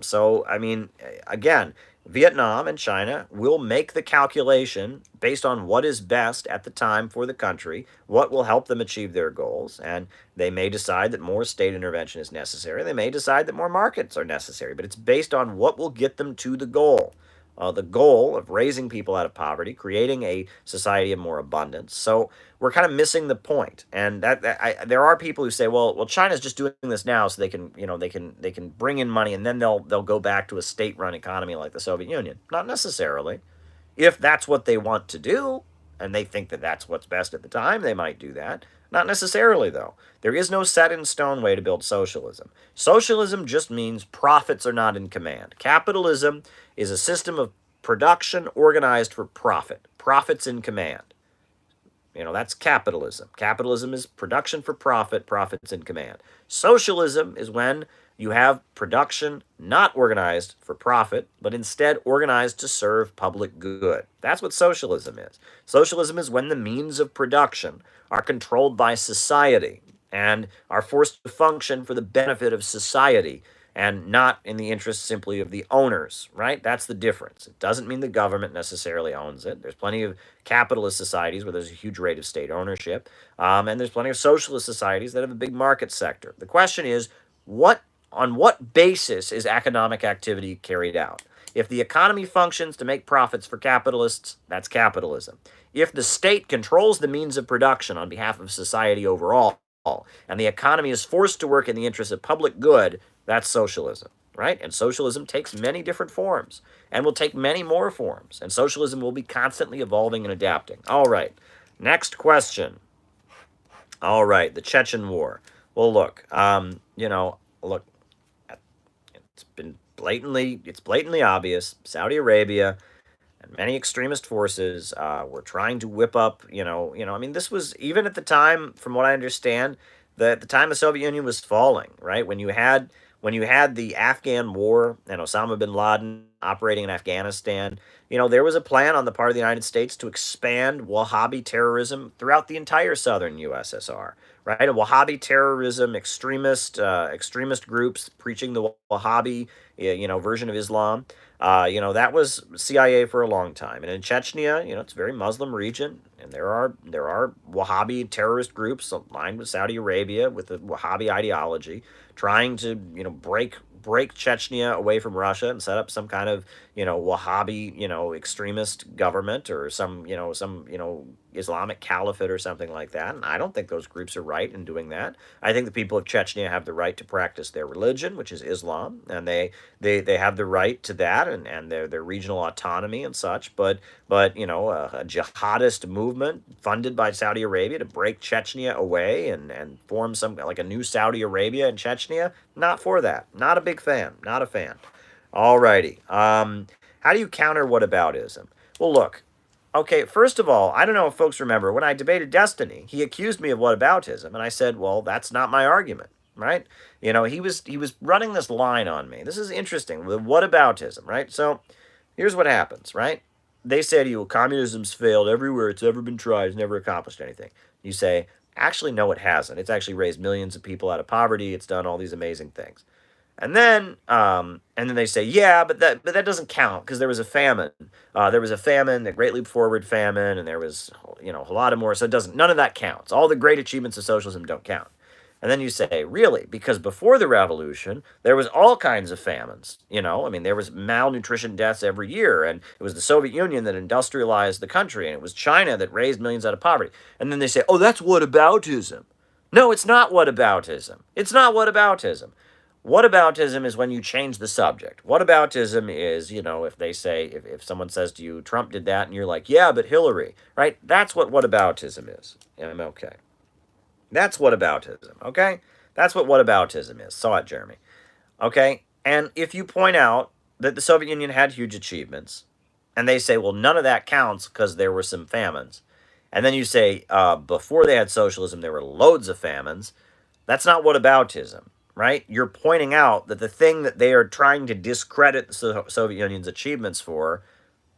A: So, I mean, again, Vietnam and China will make the calculation based on what is best at the time for the country, what will help them achieve their goals, and they may decide that more state intervention is necessary. They may decide that more markets are necessary, but it's based on what will get them to the goal of raising people out of poverty, creating a society of more abundance. So we're kind of missing the point. And there are people who say, well, China's just doing this now so they can, they can bring in money and then they'll go back to a state-run economy like the Soviet Union. Not necessarily. If that's what they want to do, and they think that that's what's best at the time, they might do that. Not necessarily, though. There is no set in stone way to build socialism. Socialism just means profits are not in command. Capitalism is a system of production organized for profit. Profits in command. That's capitalism. Capitalism is production for profit, profits in command. Socialism is when you have production not organized for profit, but instead organized to serve public good. That's what socialism is. Socialism is when the means of production are controlled by society and are forced to function for the benefit of society and not in the interest simply of the owners, right? That's the difference. It doesn't mean the government necessarily owns it. There's plenty of capitalist societies where there's a huge rate of state ownership, and there's plenty of socialist societies that have a big market sector. The question is, on what basis is economic activity carried out? If the economy functions to make profits for capitalists, that's capitalism. If the state controls the means of production on behalf of society overall, and the economy is forced to work in the interest of public good, that's socialism, right? And socialism takes many different forms and will take many more forms. And socialism will be constantly evolving and adapting. All right, next question. All right, the Chechen War. Well, look, look, it's blatantly obvious. Saudi Arabia and many extremist forces were trying to whip up, I mean, this was, even at the time, from what I understand, at the time the Soviet Union was falling, right? When you had the Afghan war and Osama bin Laden operating in Afghanistan, there was a plan on the part of the United States to expand Wahhabi terrorism throughout the entire southern USSR, right? A Wahhabi terrorism, extremist groups preaching the Wahhabi, version of Islam. That was CIA for a long time. And in Chechnya, it's a very Muslim region, and there are Wahhabi terrorist groups aligned with Saudi Arabia with the Wahhabi ideology, trying to, break Chechnya away from Russia and set up some kind of, Wahhabi, extremist government or some Islamic caliphate or something like that. And I don't think those groups are right in doing that. I think the people of Chechnya have the right to practice their religion, which is Islam, and they have the right to that and their regional autonomy and such. But a jihadist movement funded by Saudi Arabia to break Chechnya away and form some like a new Saudi Arabia in Chechnya, not for that. Not a big fan. Not a fan. All righty. How do you counter whataboutism? Well, look. Okay, first of all, I don't know if folks remember, when I debated Destiny, he accused me of whataboutism, and I said, well, that's not my argument, right? He was running this line on me. This is interesting, the whataboutism, right? So here's what happens, right? they say to you, well, communism's failed everywhere it's ever been tried, it's never accomplished anything. You say, actually, no, it hasn't. It's actually raised millions of people out of poverty. It's done all these amazing things. And then they say, yeah, but that doesn't count because there was a famine. There was a famine, the Great Leap Forward famine, and there was a lot of more. So it doesn't. None of that counts. All the great achievements of socialism don't count. And then you say, really? Because before the revolution, there was all kinds of famines. I mean, there was malnutrition deaths every year, and it was the Soviet Union that industrialized the country, and it was China that raised millions out of poverty. And then they say, oh, that's whataboutism. No, it's not whataboutism. It's not whataboutism. Whataboutism is when you change the subject. Whataboutism is, if they say, if someone says to you, Trump did that, and you're like, yeah, but Hillary, right? That's what whataboutism is. MLK. That's whataboutism, okay? That's what whataboutism is. Saw it, Jeremy. Okay? And if you point out that the Soviet Union had huge achievements, and they say, well, none of that counts because there were some famines, and then you say, before they had socialism, there were loads of famines, that's not whataboutism, right? You're pointing out that the thing that they are trying to discredit the Soviet Union's achievements for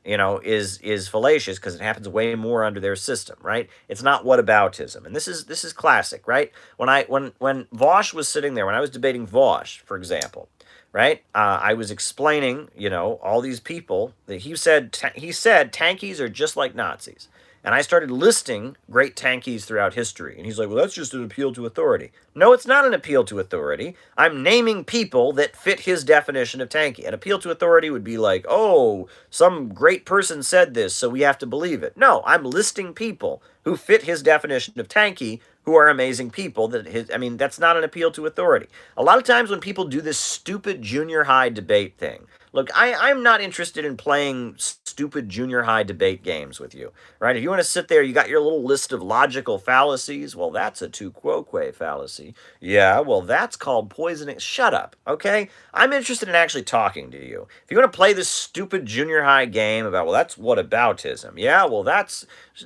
A: is fallacious because it happens way more under their system, right? It's not whataboutism, and this is classic, right? When Vosh was sitting there, when I was debating Vosh, for example, right? I was explaining, all these people that he said tankies are just like Nazis. And I started listing great tankies throughout history. And he's like, well, that's just an appeal to authority. No, it's not an appeal to authority. I'm naming people that fit his definition of tanky. An appeal to authority would be like, oh, some great person said this, so we have to believe it. No, I'm listing people who fit his definition of tanky, who are amazing people. That's not an appeal to authority. A lot of times when people do this stupid junior high debate thing, look, I'm not interested in playing stupid junior high debate games with you, right? If you want to sit there, you got your little list of logical fallacies. Well, that's a tu quoque fallacy. Yeah, well, that's called poisoning. Shut up, okay? I'm interested in actually talking to you. If you want to play this stupid junior high game about, well, that's whataboutism. Yeah, well,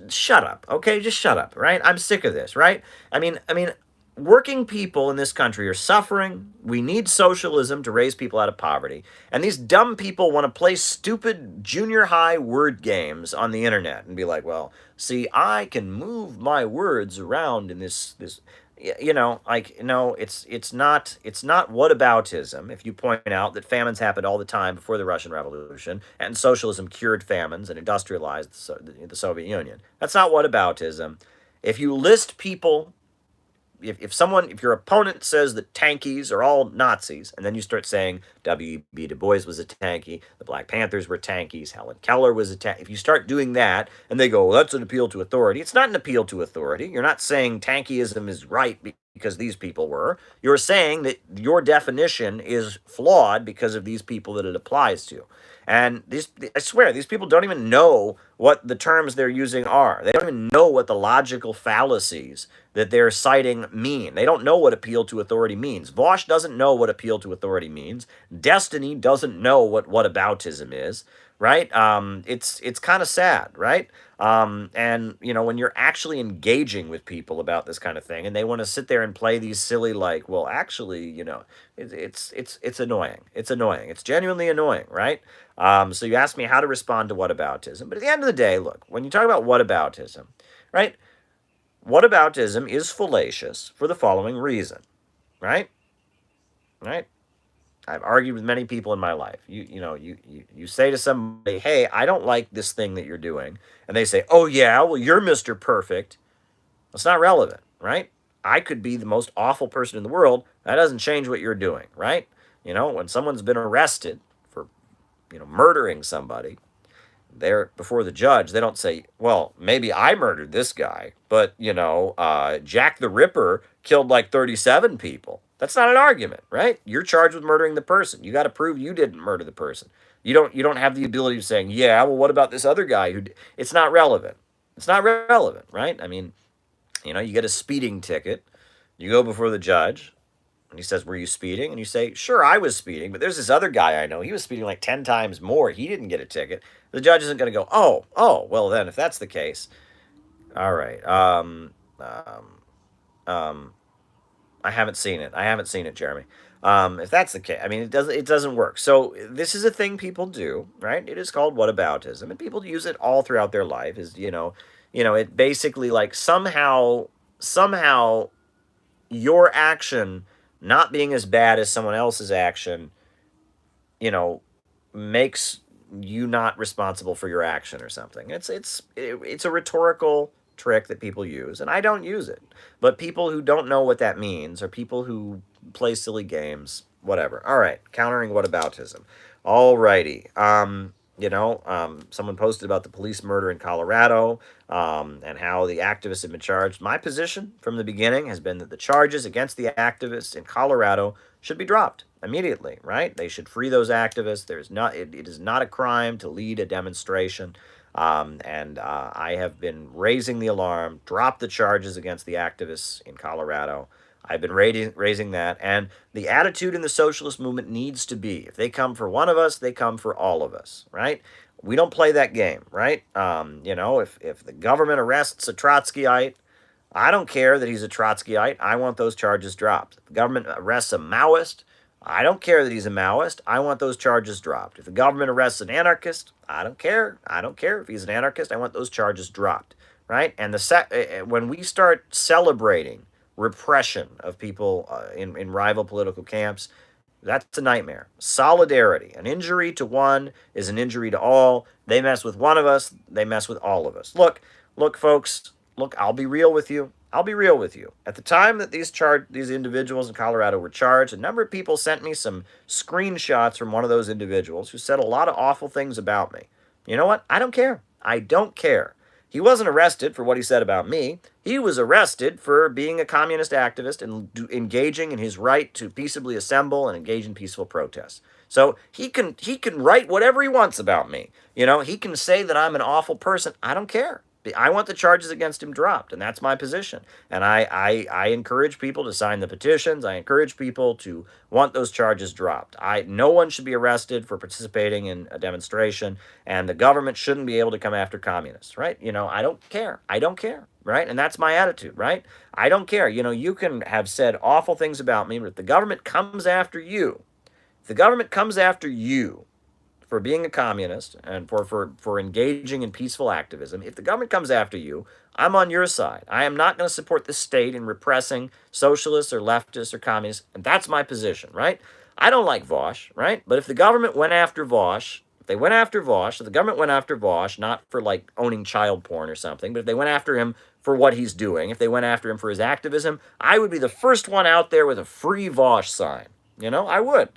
A: shut up, okay? Just shut up, right? I'm sick of this, right? I mean, working people in this country are suffering. We need socialism to raise people out of poverty. And these dumb people want to play stupid junior high word games on the internet and be like, well, see, I can move my words around in this no, it's not whataboutism if you point out that famines happened all the time before the Russian Revolution and socialism cured famines and industrialized the Soviet Union. That's not whataboutism. If you list people, if your opponent says that tankies are all Nazis, and then you start saying W.B. Du Bois was a tanky, the Black Panthers were tankies, Helen Keller was a tanky, if you start doing that, and they go, well, that's an appeal to authority, it's not an appeal to authority. You're not saying tankyism is right because these people were. You're saying that your definition is flawed because of these people that it applies to. And I swear, these people don't even know what the terms they're using are. They don't even know what the logical fallacies that they're citing mean. They don't know what appeal to authority means. Vosh doesn't know what appeal to authority means. Destiny doesn't know what whataboutism is, right? It's kind of sad, right? And when you're actually engaging with people about this kind of thing, and they want to sit there and play these silly well, actually, it's annoying. It's annoying. It's genuinely annoying, right? So you asked me how to respond to whataboutism, but at the end of the day, look, when you talk about whataboutism, right? Whataboutism is fallacious for the following reason, right? Right? I've argued with many people in my life. You say to somebody, hey, I don't like this thing that you're doing. And they say, oh, yeah, well, you're Mr. Perfect. It's not relevant, right? I could be the most awful person in the world. That doesn't change what you're doing, right? When someone's been arrested for, murdering somebody, they're before the judge, they don't say, well, maybe I murdered this guy, but, Jack the Ripper killed like 37 people. That's not an argument, right? You're charged with murdering the person. You got to prove you didn't murder the person. You don't have the ability of saying, yeah, well, what about this other guy who it's not relevant. It's not relevant, right? I mean, you get a speeding ticket. You go before the judge, and he says, were you speeding? And you say, sure, I was speeding, but there's this other guy I know. He was speeding like 10 times more. He didn't get a ticket. The judge isn't going to go, oh, well, then, if that's the case, all right. I haven't seen it. I haven't seen it, Jeremy. If that's the case, I mean, it doesn't work. So this is a thing people do, right? It is called whataboutism, and people use it all throughout their life. It basically like somehow your action not being as bad as someone else's action, you know, makes you not responsible for your action or something. It's a rhetorical trick that people use, and I don't use it. But people who don't know what that means, or people who play silly games, whatever. All right, countering whataboutism. All righty. Someone posted about the police murder in Colorado, and how the activists have been charged. My position from the beginning has been that the charges against the activists in Colorado should be dropped immediately, right? They should free those activists. It is not a crime to lead a demonstration. And I have been raising the alarm, drop the charges against the activists in Colorado. I've been raising that. And the attitude in the socialist movement needs to be, if they come for one of us, they come for all of us, right? We don't play that game, right? If the government arrests a Trotskyite, I don't care that he's a Trotskyite. I want those charges dropped. If the government arrests a Maoist, I don't care that he's a Maoist. I want those charges dropped. If the government arrests an anarchist, I don't care. I don't care if he's an anarchist. I want those charges dropped, right? And when we start celebrating repression of people in rival political camps, that's a nightmare. Solidarity. An injury to one is an injury to all. They mess with one of us, they mess with all of us. Look, folks, look, I'll be real with you. I'll be real with you. At the time that these individuals in Colorado were charged, a number of people sent me some screenshots from one of those individuals who said a lot of awful things about me. You know what? I don't care. I don't care. He wasn't arrested for what he said about me. He was arrested for being a communist activist and engaging in his right to peaceably assemble and engage in peaceful protests. So he can write whatever he wants about me. He can say that I'm an awful person. I don't care. I want the charges against him dropped, and that's my position. And I encourage people to sign the petitions. I encourage people to want those charges dropped. No one should be arrested for participating in a demonstration, and the government shouldn't be able to come after communists, right? I don't care. I don't care, right? And that's my attitude, right? I don't care. You can have said awful things about me, but if the government comes after you, for being a communist and for engaging in peaceful activism, if the government comes after you, I'm on your side. I am not going to support the state in repressing socialists or leftists or communists, and that's my position, right? I don't like Vosh, right? But if the government went after Vosh, if the government went after Vosh, not for like owning child porn or something, but if they went after him for what he's doing, if they went after him for his activism, I would be the first one out there with a free Vosh sign. I would.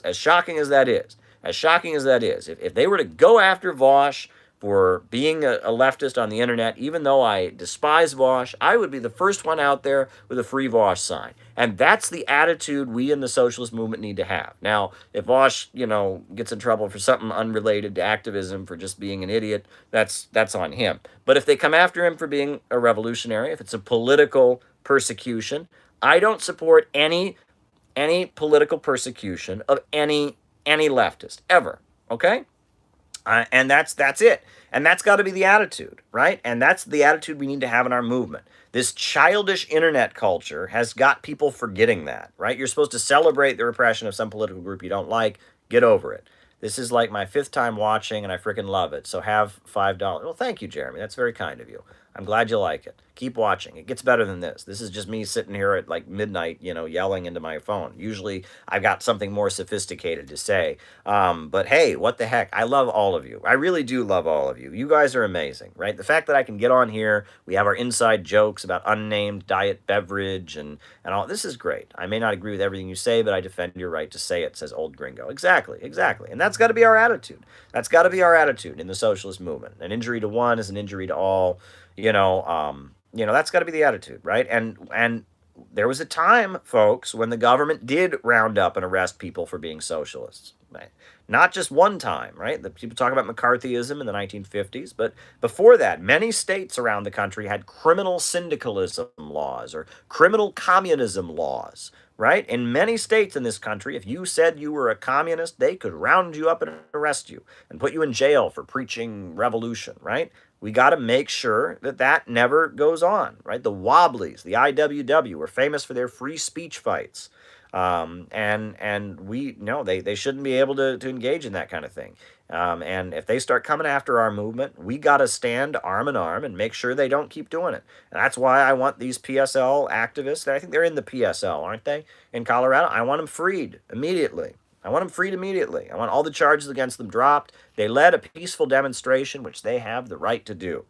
A: As shocking as that is. If they were to go after Vosh for being a leftist on the internet, even though I despise Vosh, I would be the first one out there with a free Vosh sign. And that's the attitude we in the socialist movement need to have. Now, if Vosh, gets in trouble for something unrelated to activism, for just being an idiot, that's on him. But if they come after him for being a revolutionary, if it's a political persecution, I don't support any political persecution of any leftist ever, okay? And that's it. And that's got to be the attitude, right? And that's the attitude we need to have in our movement. This childish internet culture has got people forgetting that, right? You're supposed to celebrate the repression of some political group you don't like. Get over it. This is like my 5th time watching, and I freaking love it. So have $5. Well, thank you, Jeremy. That's very kind of you. I'm glad you like it. Keep watching. It gets better than this. This is just me sitting here at like midnight, yelling into my phone. Usually I've got something more sophisticated to say. But hey, what the heck? I love all of you. I really do love all of you. You guys are amazing, right? The fact that I can get on here, we have our inside jokes about unnamed diet beverage and all. This is great. I may not agree with everything you say, but I defend your right to say it, says Old Gringo. Exactly. And that's got to be our attitude. That's got to be our attitude in the socialist movement. An injury to one is an injury to all. That's got to be the attitude, right? And there was a time, folks, when the government did round up and arrest people for being socialists, right? Not just one time, right? The people talk about McCarthyism in the 1950s, but before that, many states around the country had criminal syndicalism laws or criminal communism laws, right? In many states in this country, if you said you were a communist, they could round you up and arrest you and put you in jail for preaching revolution, right? We got to make sure that that never goes on, right? The Wobblies, the IWW, were famous for their free speech fights. And we no, they shouldn't be able to engage in that kind of thing. And if they start coming after our movement, we got to stand arm in arm and make sure they don't keep doing it. And that's why I want these PSL activists. I think they're in the PSL, aren't they, in Colorado? I want them freed immediately. I want them freed immediately. I want all the charges against them dropped. They led a peaceful demonstration, which they have the right to do.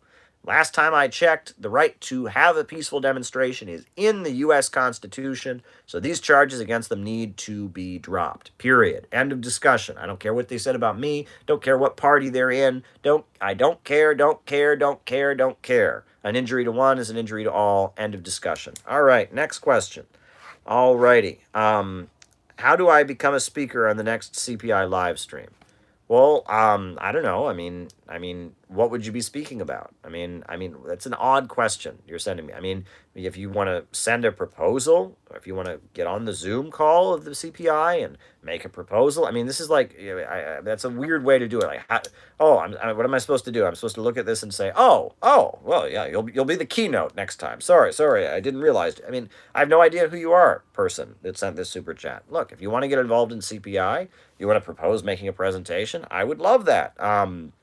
A: Last time I checked, the right to have a peaceful demonstration is in the U.S. Constitution, so these charges against them need to be dropped. Period. End of discussion. I don't care what they said about me. Don't care what party they're in. I don't care, don't care, don't care, don't care. An injury to one is an injury to all. End of discussion. All right, next question. All righty. How do I become a speaker on the next CPI live stream? Well, I don't know. What would you be speaking about? That's an odd question you're sending me. If you want to send a proposal, or if you want to get on the Zoom call of the CPI and make a proposal, this is like, that's a weird way to do it. Like, what am I supposed to do? I'm supposed to look at this and say, well, yeah, you'll be the keynote next time. Sorry, I didn't realize. I have no idea who you are, person that sent this super chat. Look, if you want to get involved in CPI, you want to propose making a presentation, I would love that.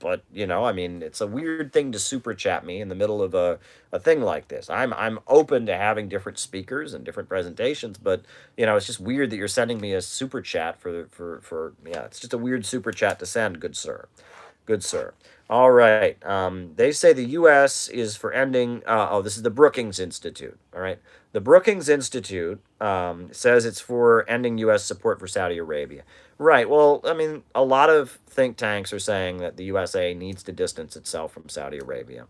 A: But it's a weird thing to super chat me in the middle of a thing like this. I'm open to having different speakers and different presentations, but it's just weird that you're sending me a super chat for it's just a weird super chat to send, good sir. Good sir. All right. They say the U.S. is for ending. This is the Brookings Institute. All right. The Brookings Institute says it's for ending U.S. support for Saudi Arabia. Right. Well, a lot of think tanks are saying that the USA needs to distance itself from Saudi Arabia.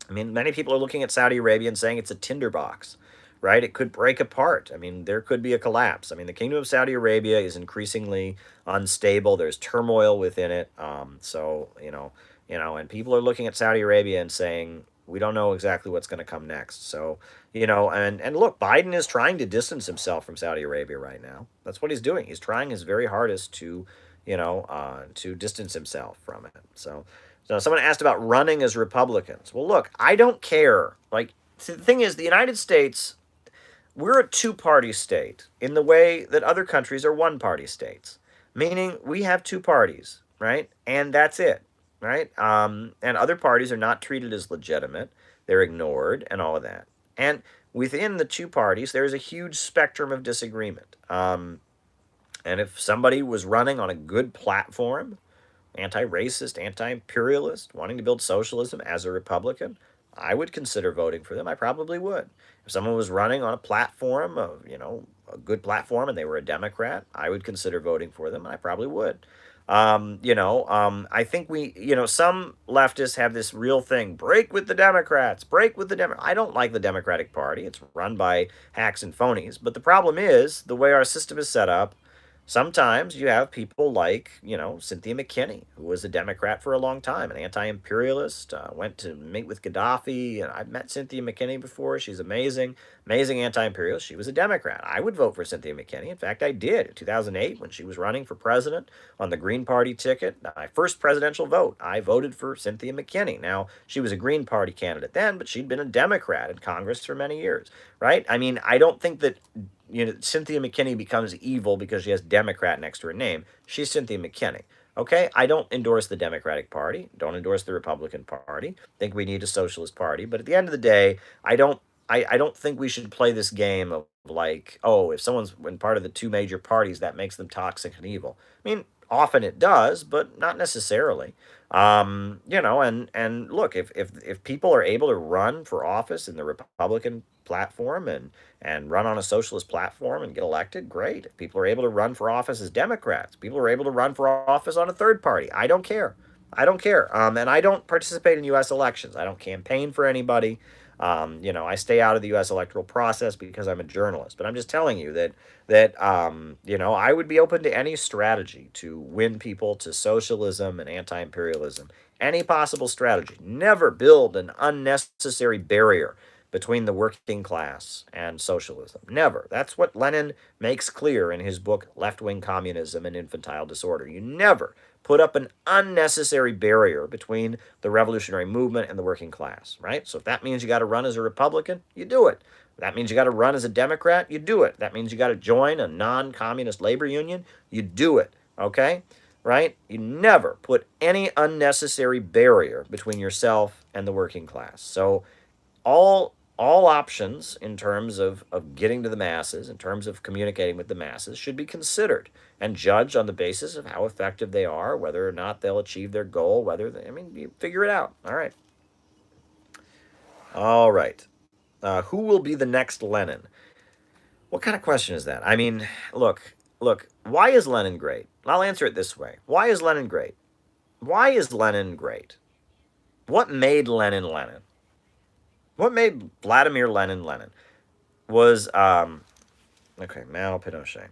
A: Many people are looking at Saudi Arabia and saying it's a tinderbox, right? It could break apart. There could be a collapse. The Kingdom of Saudi Arabia is increasingly unstable. There's turmoil within it. And people are looking at Saudi Arabia and saying, we don't know exactly what's going to come next. So, and look, Biden is trying to distance himself from Saudi Arabia right now. That's what he's doing. He's trying his very hardest to distance himself from it. So someone asked about running as Republicans. Well, look, I don't care. The thing is, the United States, we're a two-party state in the way that other countries are one-party states, meaning we have two parties, right? And that's it, right? And other parties are not treated as legitimate. They're ignored and all of that. And within the two parties, there's a huge spectrum of disagreement. And if somebody was running on a good platform, anti-racist, anti-imperialist, wanting to build socialism as a Republican, I would consider voting for them. I probably would. If someone was running on a platform of, a good platform and they were a Democrat, I would consider voting for them, and I probably would. I think some leftists have this real thing, break with the Democrats, I don't like the Democratic Party. It's run by hacks and phonies. But the problem is, the way our system is set up, sometimes you have people like, Cynthia McKinney, who was a Democrat for a long time, an anti-imperialist, went to meet with Gaddafi, and I've met Cynthia McKinney before. She's amazing anti-imperialist. She was a Democrat. I would vote for Cynthia McKinney. In fact, I did in 2008 when she was running for president on the Green Party ticket. My first presidential vote, I voted for Cynthia McKinney. Now, she was a Green Party candidate then, but she'd been a Democrat in Congress for many years, right? I don't think that Cynthia McKinney becomes evil because she has Democrat next to her name. She's Cynthia McKinney. Okay, I don't endorse the Democratic Party. Don't endorse the Republican Party. Think we need a socialist party. But at the end of the day, I don't think we should play this game of like, if someone's in part of the two major parties, that makes them toxic and evil. Often it does, but not necessarily. And look, if people are able to run for office in the Republican platform and run on a socialist platform and get elected, great. If people are able to run for office as Democrats, people are able to run for office on a third party, I don't care. And I don't participate in U.S. elections. I don't campaign for anybody. I stay out of the U.S. electoral process because I'm a journalist. But I'm just telling you that I would be open to any strategy to win people to socialism and anti-imperialism. Any possible strategy. Never build an unnecessary barrier between the working class and socialism. Never. That's what Lenin makes clear in his book, Left-Wing Communism and Infantile Disorder. You never put up an unnecessary barrier between the revolutionary movement and the working class, right? So if that means you got to run as a Republican, you do it. If that means you got to run as a Democrat, you do it. That means you got to join a non-communist labor union, you do it, okay? Right? You never put any unnecessary barrier between yourself and the working class. So all options in terms of getting to the masses, in terms of communicating with the masses, should be considered and judged on the basis of how effective they are, whether or not they'll achieve their goal, whether they, I mean, you figure it out. All right. All right. Who will be the next Lenin? What kind of question is that? I mean, look, why is Lenin great? I'll answer it this way. Why is Lenin great? Why is Lenin great? What made Lenin Lenin? What made Vladimir Lenin Lenin? Was, okay, Mao Pinochet.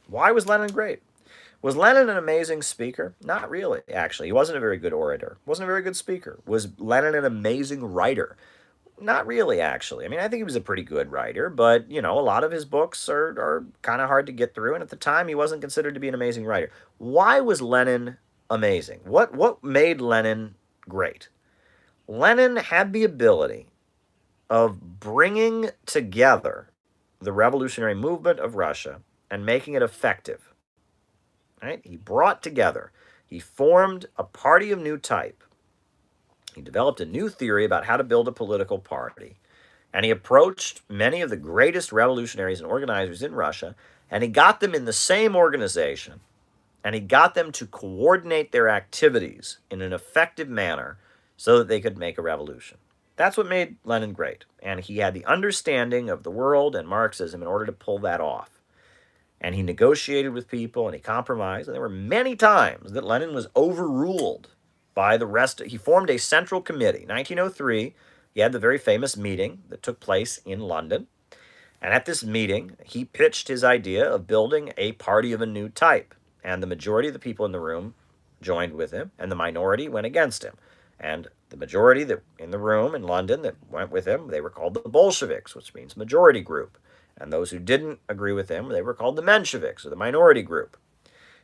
A: Why was Lenin great? Was Lenin an amazing speaker? Not really, actually. He wasn't a very good orator. Wasn't a very good speaker. Was Lenin an amazing writer? Not really, actually. I mean, I think he was a pretty good writer, but, you know, a lot of his books are kind of hard to get through, and at the time, he wasn't considered to be an amazing writer. Why was Lenin amazing? What made Lenin great? Lenin had the ability of bringing together the revolutionary movement of Russia and making it effective. Right? He brought together, he formed a party of new type. He developed a new theory about how to build a political party. And he approached many of the greatest revolutionaries and organizers in Russia, and he got them in the same organization, and he got them to coordinate their activities in an effective manner so that they could make a revolution. That's what made Lenin great. And he had the understanding of the world and Marxism in order to pull that off. And he negotiated with people and he compromised. And there were many times that Lenin was overruled by the rest. He formed a central committee. 1903, he had the very famous meeting that took place in London. And at this meeting, he pitched his idea of building a party of a new type. And the majority of the people in the room joined with him, and the minority went against him. And the majority that in the room in London that went with him, they were called the Bolsheviks, which means majority group. And those who didn't agree with him, they were called the Mensheviks, or the minority group.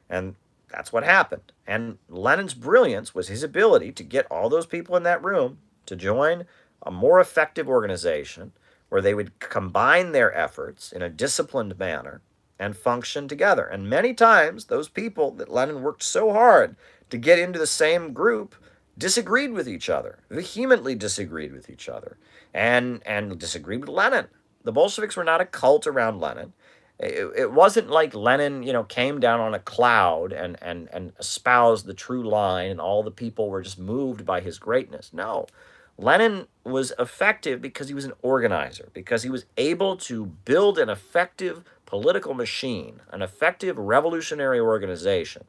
A: And that's what happened. And Lenin's brilliance was his ability to get all those people in that room to join a more effective organization where they would combine their efforts in a disciplined manner and function together. And many times, those people that Lenin worked so hard to get into the same group disagreed with each other, vehemently disagreed with each other, and disagreed with Lenin. The Bolsheviks were not a cult around Lenin. It wasn't like Lenin, came down on a cloud and espoused the true line and all the people were just moved by his greatness. No. Lenin was effective because he was an organizer, because he was able to build an effective political machine, an effective revolutionary organization.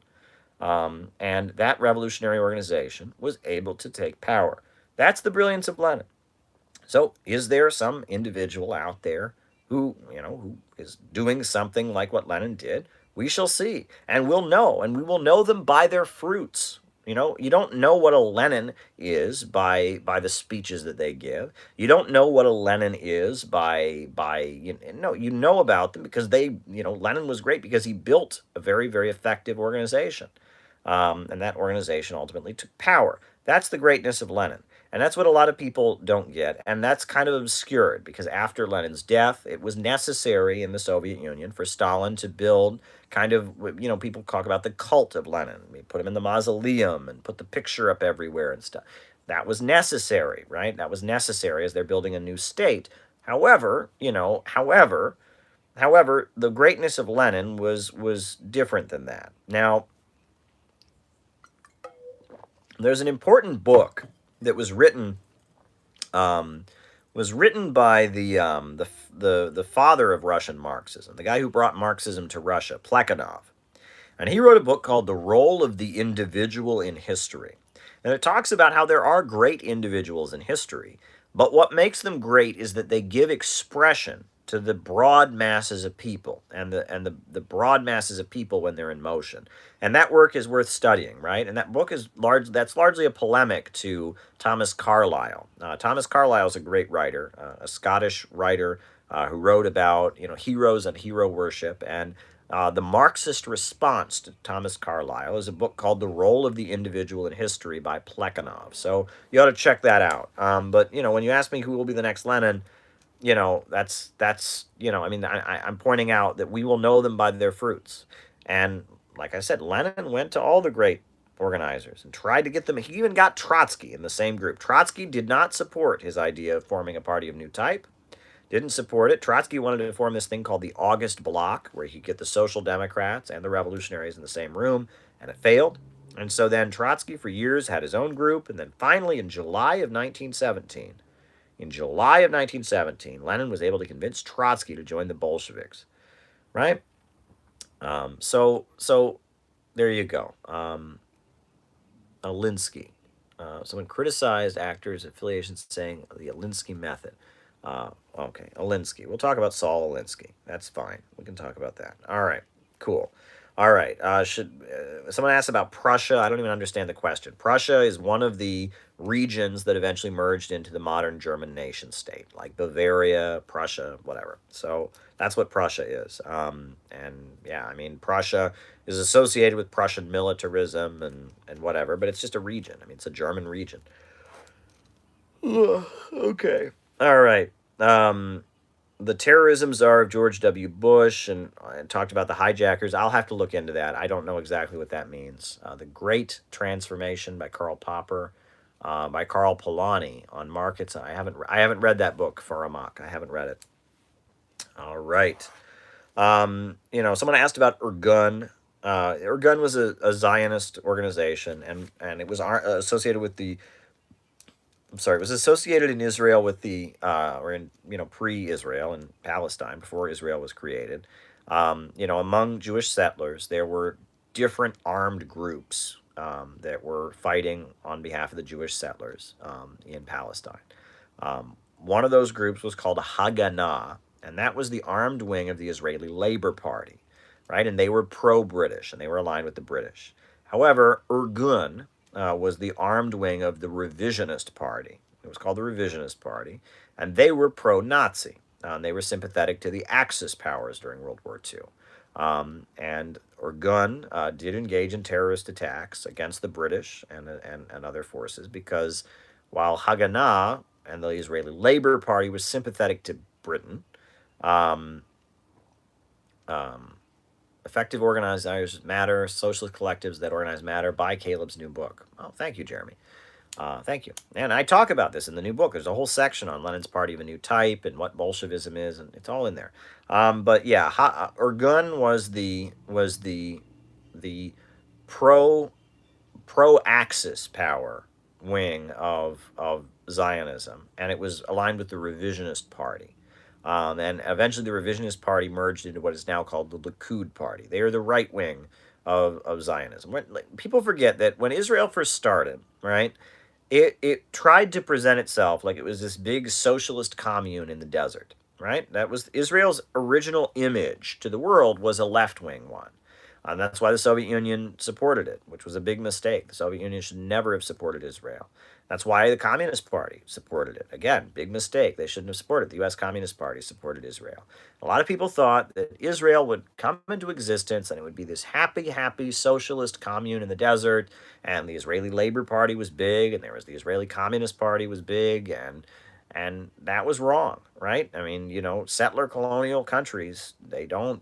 A: And that revolutionary organization was able to take power. That's the brilliance of Lenin. So is there some individual out there who is doing something like what Lenin did? We shall see, and we'll know, and we will know them by their fruits. You don't know what a Lenin is by the speeches that they give. You don't know what a Lenin is you know about them because Lenin was great because he built a very, very effective organization. And that organization ultimately took power. That's the greatness of Lenin. And that's what a lot of people don't get. And that's kind of obscured because after Lenin's death, it was necessary in the Soviet Union for Stalin to build kind of, people talk about the cult of Lenin. We put him in the mausoleum and put the picture up everywhere and stuff. That was necessary, right? That was necessary as they're building a new state. However, the greatness of Lenin was different than that. Now, there's an important book that was written by the father of Russian Marxism, the guy who brought Marxism to Russia, Plekhanov. And he wrote a book called The Role of the Individual in History. And it talks about how there are great individuals in history, but what makes them great is that they give expression to the broad masses of people and the broad masses of people when they're in motion. And that work is worth studying, right? And that book is largely a polemic to Thomas Carlyle. Thomas Carlyle is a great writer, a Scottish writer, who wrote about heroes and hero worship. And the Marxist Response to Thomas Carlyle is a book called The Role of the Individual in History by Plekhanov. So you ought to check that out. But when you ask me who will be the next Lenin, that's I mean, I'm pointing out that we will know them by their fruits. And like I said, Lenin went to all the great organizers and tried to get them. He even got Trotsky in the same group. Trotsky did not support his idea of forming a party of new type. Didn't support it. Trotsky wanted to form this thing called the August Bloc, where he'd get the Social Democrats and the revolutionaries in the same room, and it failed. And so then Trotsky, for years, had his own group, and then finally, in July of 1917, Lenin was able to convince Trotsky to join the Bolsheviks, right? So there you go. Alinsky. Someone criticized actors' affiliations, saying the Alinsky method. Okay, Alinsky. We'll talk about Saul Alinsky. That's fine. We can talk about that. All right, cool. All right. Someone asked about Prussia? I don't even understand the question. Prussia is one of the regions that eventually merged into the modern German nation state, like Bavaria, Prussia, whatever. So that's what Prussia is. And yeah, I mean, Prussia is associated with Prussian militarism and whatever, but it's just a region. I mean, it's a German region. Okay. All right. The terrorism czar of George W. Bush, and I talked about the hijackers. I'll have to look into that. I don't know exactly what that means. The Great Transformation by Karl Popper, by Karl Polanyi on markets. I haven't read that book for Amok. I haven't read it. All right. Someone asked about Irgun. Irgun was a Zionist organization, and it was associated with the it was associated in Israel with the, or in, pre-Israel in Palestine, before Israel was created. Among Jewish settlers, there were different armed groups that were fighting on behalf of the Jewish settlers in Palestine. One of those groups was called Haganah, and that was the armed wing of the Israeli Labor Party, right? And they were pro-British, and they were aligned with the British. However, Irgun was the armed wing of the Revisionist Party. It was called the Revisionist Party, and they were pro-Nazi. They were sympathetic to the Axis powers during World War II. And Irgun did engage in terrorist attacks against the British and other forces, because while Haganah and the Israeli Labor Party was sympathetic to Britain, Effective Organizers Matter, Socialist Collectives That Organize Matter by Caleb's new book. Oh, thank you, Jeremy. Thank you. And I talk about this in the new book. There's a whole section on Lenin's Party of a New Type and what Bolshevism is, and it's all in there. But yeah, Irgun was the pro-Axis power wing of Zionism, and it was aligned with the Revisionist Party. And eventually the Revisionist Party merged into what is now called the Likud Party. They are the right wing of Zionism. People forget that when Israel first started, right, it tried to present itself like it was this big socialist commune in the desert, right? That was Israel's original image to the world, was a left-wing one. And that's why the Soviet Union supported it, which was a big mistake. The Soviet Union should never have supported Israel. That's why the Communist Party supported it. Again, big mistake. They shouldn't have supported it. The U.S. Communist Party supported Israel. A lot of people thought that Israel would come into existence and it would be this happy, happy socialist commune in the desert, and the Israeli Labor Party was big, and there was the Israeli Communist Party was big, and that was wrong, right? I mean, settler colonial countries, they don't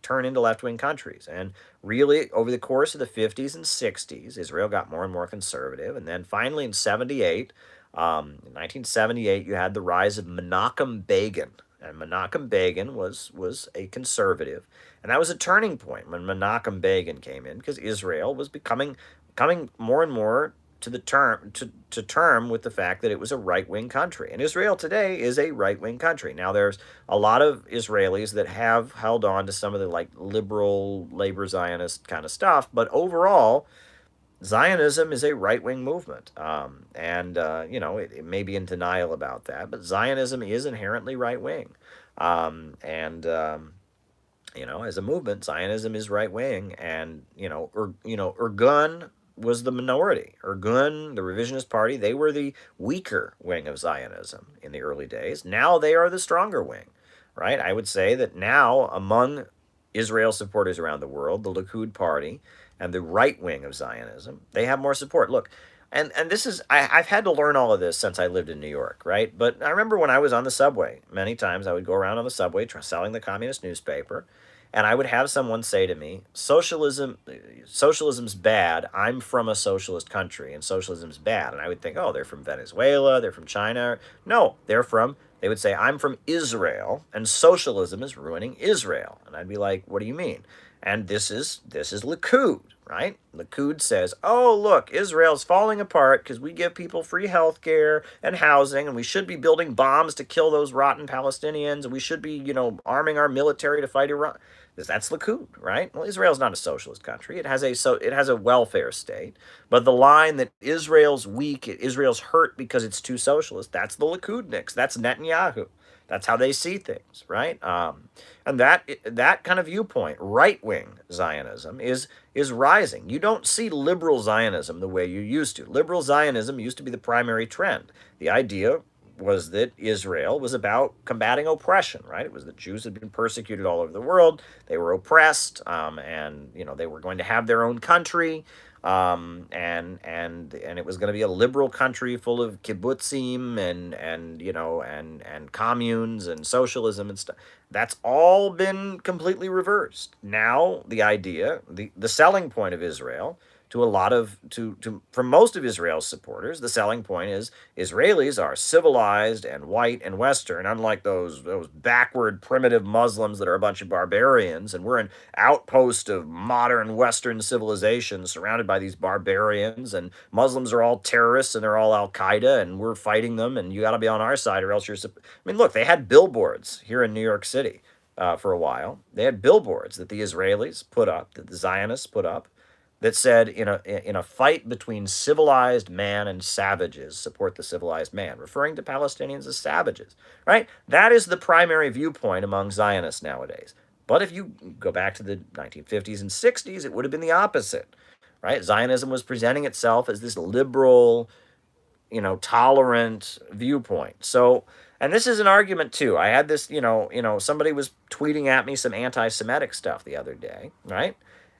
A: turn into left-wing countries. And really, over the course of the 50s and 60s, Israel got more and more conservative. And then finally in 1978, you had the rise of Menachem Begin. And Menachem Begin was a conservative. And that was a turning point when Menachem Begin came in, because Israel was coming more and more to term with the fact that it was a right-wing country. And Israel today is a right-wing country. Now, there's a lot of Israelis that have held on to some of the liberal labor Zionist kind of stuff, but overall, Zionism is a right-wing movement. It may be in denial about that, but Zionism is inherently right-wing. As a movement, Zionism is right-wing, and Irgun was the minority. Irgun, the Revisionist Party, they were the weaker wing of Zionism in the early days. Now they are the stronger wing. right? I would say that now among Israel supporters around the world, the Likud party and the right wing of Zionism, they have more support. Look, and this is I've had to learn all of this since I lived in New York, right? But I remember when I was on the subway, many times I would go around on the subway selling the communist newspaper, and I would have someone say to me, socialism's bad. I'm from a socialist country, and socialism's bad. And I would think, oh, they're from Venezuela, they're from China. No, they would say, I'm from Israel, and socialism is ruining Israel. And I'd be like, what do you mean? And this is Likud, right? Likud says, oh, look, Israel's falling apart because we give people free health care and housing, and we should be building bombs to kill those rotten Palestinians, and we should be, arming our military to fight Iran. That's Likud, right? Well, Israel's not a socialist country. It has a welfare state. But the line that Israel's weak, Israel's hurt because it's too socialist, that's the Likudniks. That's Netanyahu. That's how they see things, right? And that kind of viewpoint, right wing Zionism, is rising. You don't see liberal Zionism the way you used to. Liberal Zionism used to be the primary trend. The idea was that Israel was about combating oppression, right? It was that Jews had been persecuted all over the world. They were oppressed, and they were going to have their own country, and it was going to be a liberal country full of kibbutzim and communes and socialism and stuff. That's all been completely reversed. Now the idea, the selling point of Israel to a lot of for most of Israel's supporters, the selling point is Israelis are civilized and white and Western, unlike those backward primitive Muslims that are a bunch of barbarians, and we're an outpost of modern Western civilization surrounded by these barbarians, and Muslims are all terrorists and they're all Al Qaeda and we're fighting them, and you got to be on our side or else you're. I mean, look, they had billboards here in New York City for a while. They had billboards that the Israelis put up, that the Zionists put up, that said, in a fight between civilized man and savages, support the civilized man, referring to Palestinians as savages, right? That is the primary viewpoint among Zionists nowadays. But if you go back to the 1950s and 60s, it would have been the opposite, right? Zionism was presenting itself as this liberal, tolerant viewpoint. So, and this is an argument too. I had this, somebody was tweeting at me some anti-Semitic stuff the other day, right?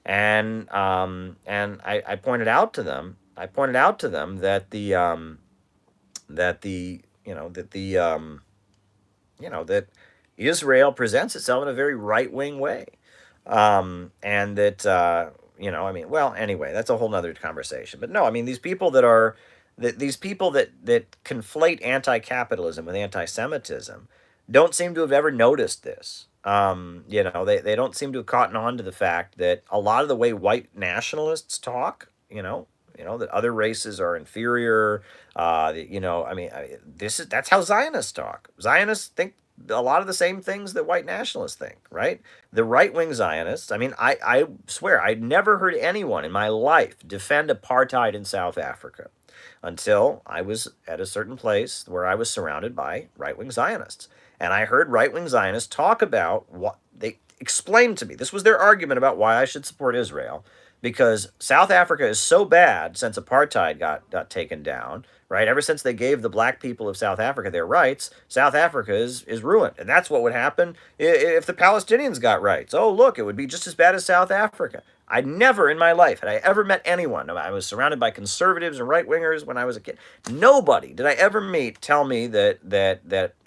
A: And I pointed out to them. That that Israel presents itself in a very right wing way, and that well, anyway, that's a whole nother conversation. But no, I mean these people that conflate anti-capitalism with anti-Semitism don't seem to have ever noticed this. They don't seem to have caught on to the fact that a lot of the way white nationalists talk, that other races are inferior. That's how Zionists talk. Zionists think a lot of the same things that white nationalists think, right? The right-wing Zionists, I swear, I'd never heard anyone in my life defend apartheid in South Africa until I was at a certain place where I was surrounded by right-wing Zionists. And I heard right-wing Zionists talk about what they explained to me. This was their argument about why I should support Israel, because South Africa is so bad since apartheid got taken down, right? Ever since they gave the black people of South Africa their rights, South Africa is ruined. And that's what would happen if the Palestinians got rights. Oh, look, it would be just as bad as South Africa. I never in my life had I ever met anyone. I was surrounded by conservatives and right-wingers when I was a kid. Nobody did I ever meet tell me that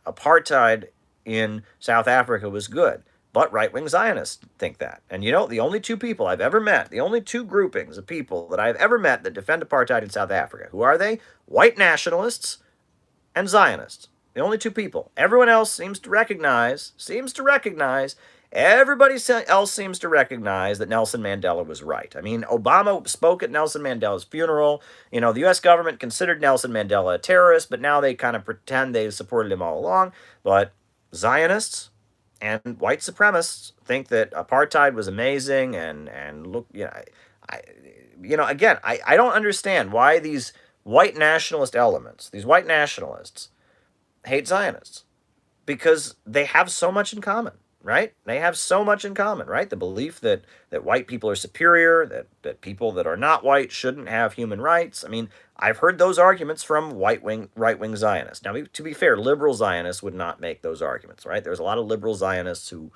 A: apartheid in South Africa was good. But right-wing Zionists think that. And the only two people I've ever met, the only two groupings of people that I've ever met that defend apartheid in South Africa, who are they? White nationalists and Zionists. The only two people. Everyone else seems to recognize, everybody else seems to recognize that Nelson Mandela was right. I mean, Obama spoke at Nelson Mandela's funeral. The U.S. government considered Nelson Mandela a terrorist, but now they kind of pretend they supported him all along. But Zionists and white supremacists think that apartheid was amazing, and look, again, I don't understand why these white nationalist elements, these white nationalists, hate Zionists, because they have so much in common. right? They have so much in common, right? The belief that white people are superior, that people that are not white shouldn't have human rights. I mean, I've heard those arguments from right wing Zionists. Now, to be fair, liberal Zionists would not make those arguments, right? There's a lot of liberal Zionists who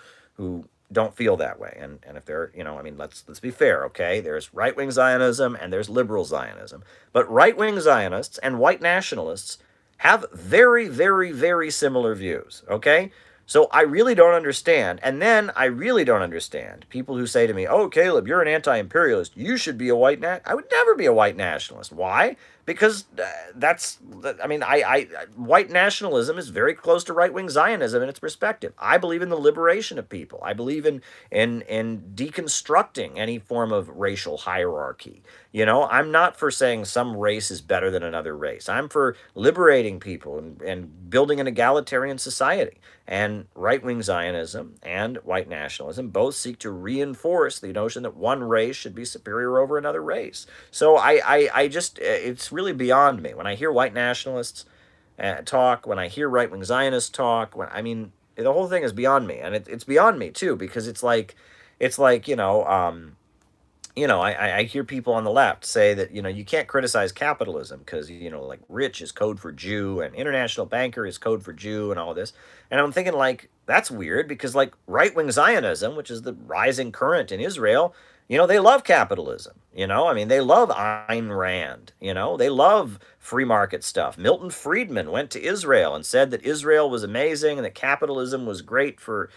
A: don't feel that way, and if they're, I mean, let's be fair, okay? There's right wing Zionism and there's liberal Zionism, but right wing Zionists and white nationalists have very, very, very similar views, okay? So I really don't understand. And then I really don't understand people who say to me, "Oh, Caleb, you're an anti-imperialist. You should be a I would never be a white nationalist. Why? Because I mean, white nationalism is very close to right-wing Zionism in its perspective. I believe in the liberation of people. I believe in deconstructing any form of racial hierarchy. I'm not for saying some race is better than another race. I'm for liberating people and building an egalitarian society. And right wing Zionism and white nationalism both seek to reinforce the notion that one race should be superior over another race. So I just, it's really beyond me. When I hear white nationalists talk, when I hear right wing Zionists talk, I mean, the whole thing is beyond me. And it's beyond me too, because it's like, I hear people on the left say that, you can't criticize capitalism because, like rich is code for Jew and international banker is code for Jew and all this. And I'm thinking, like, that's weird because, like, right wing Zionism, which is the rising current in Israel, they love capitalism. I mean, they love Ayn Rand, they love free market stuff. Milton Friedman went to Israel and said that Israel was amazing and that capitalism was great for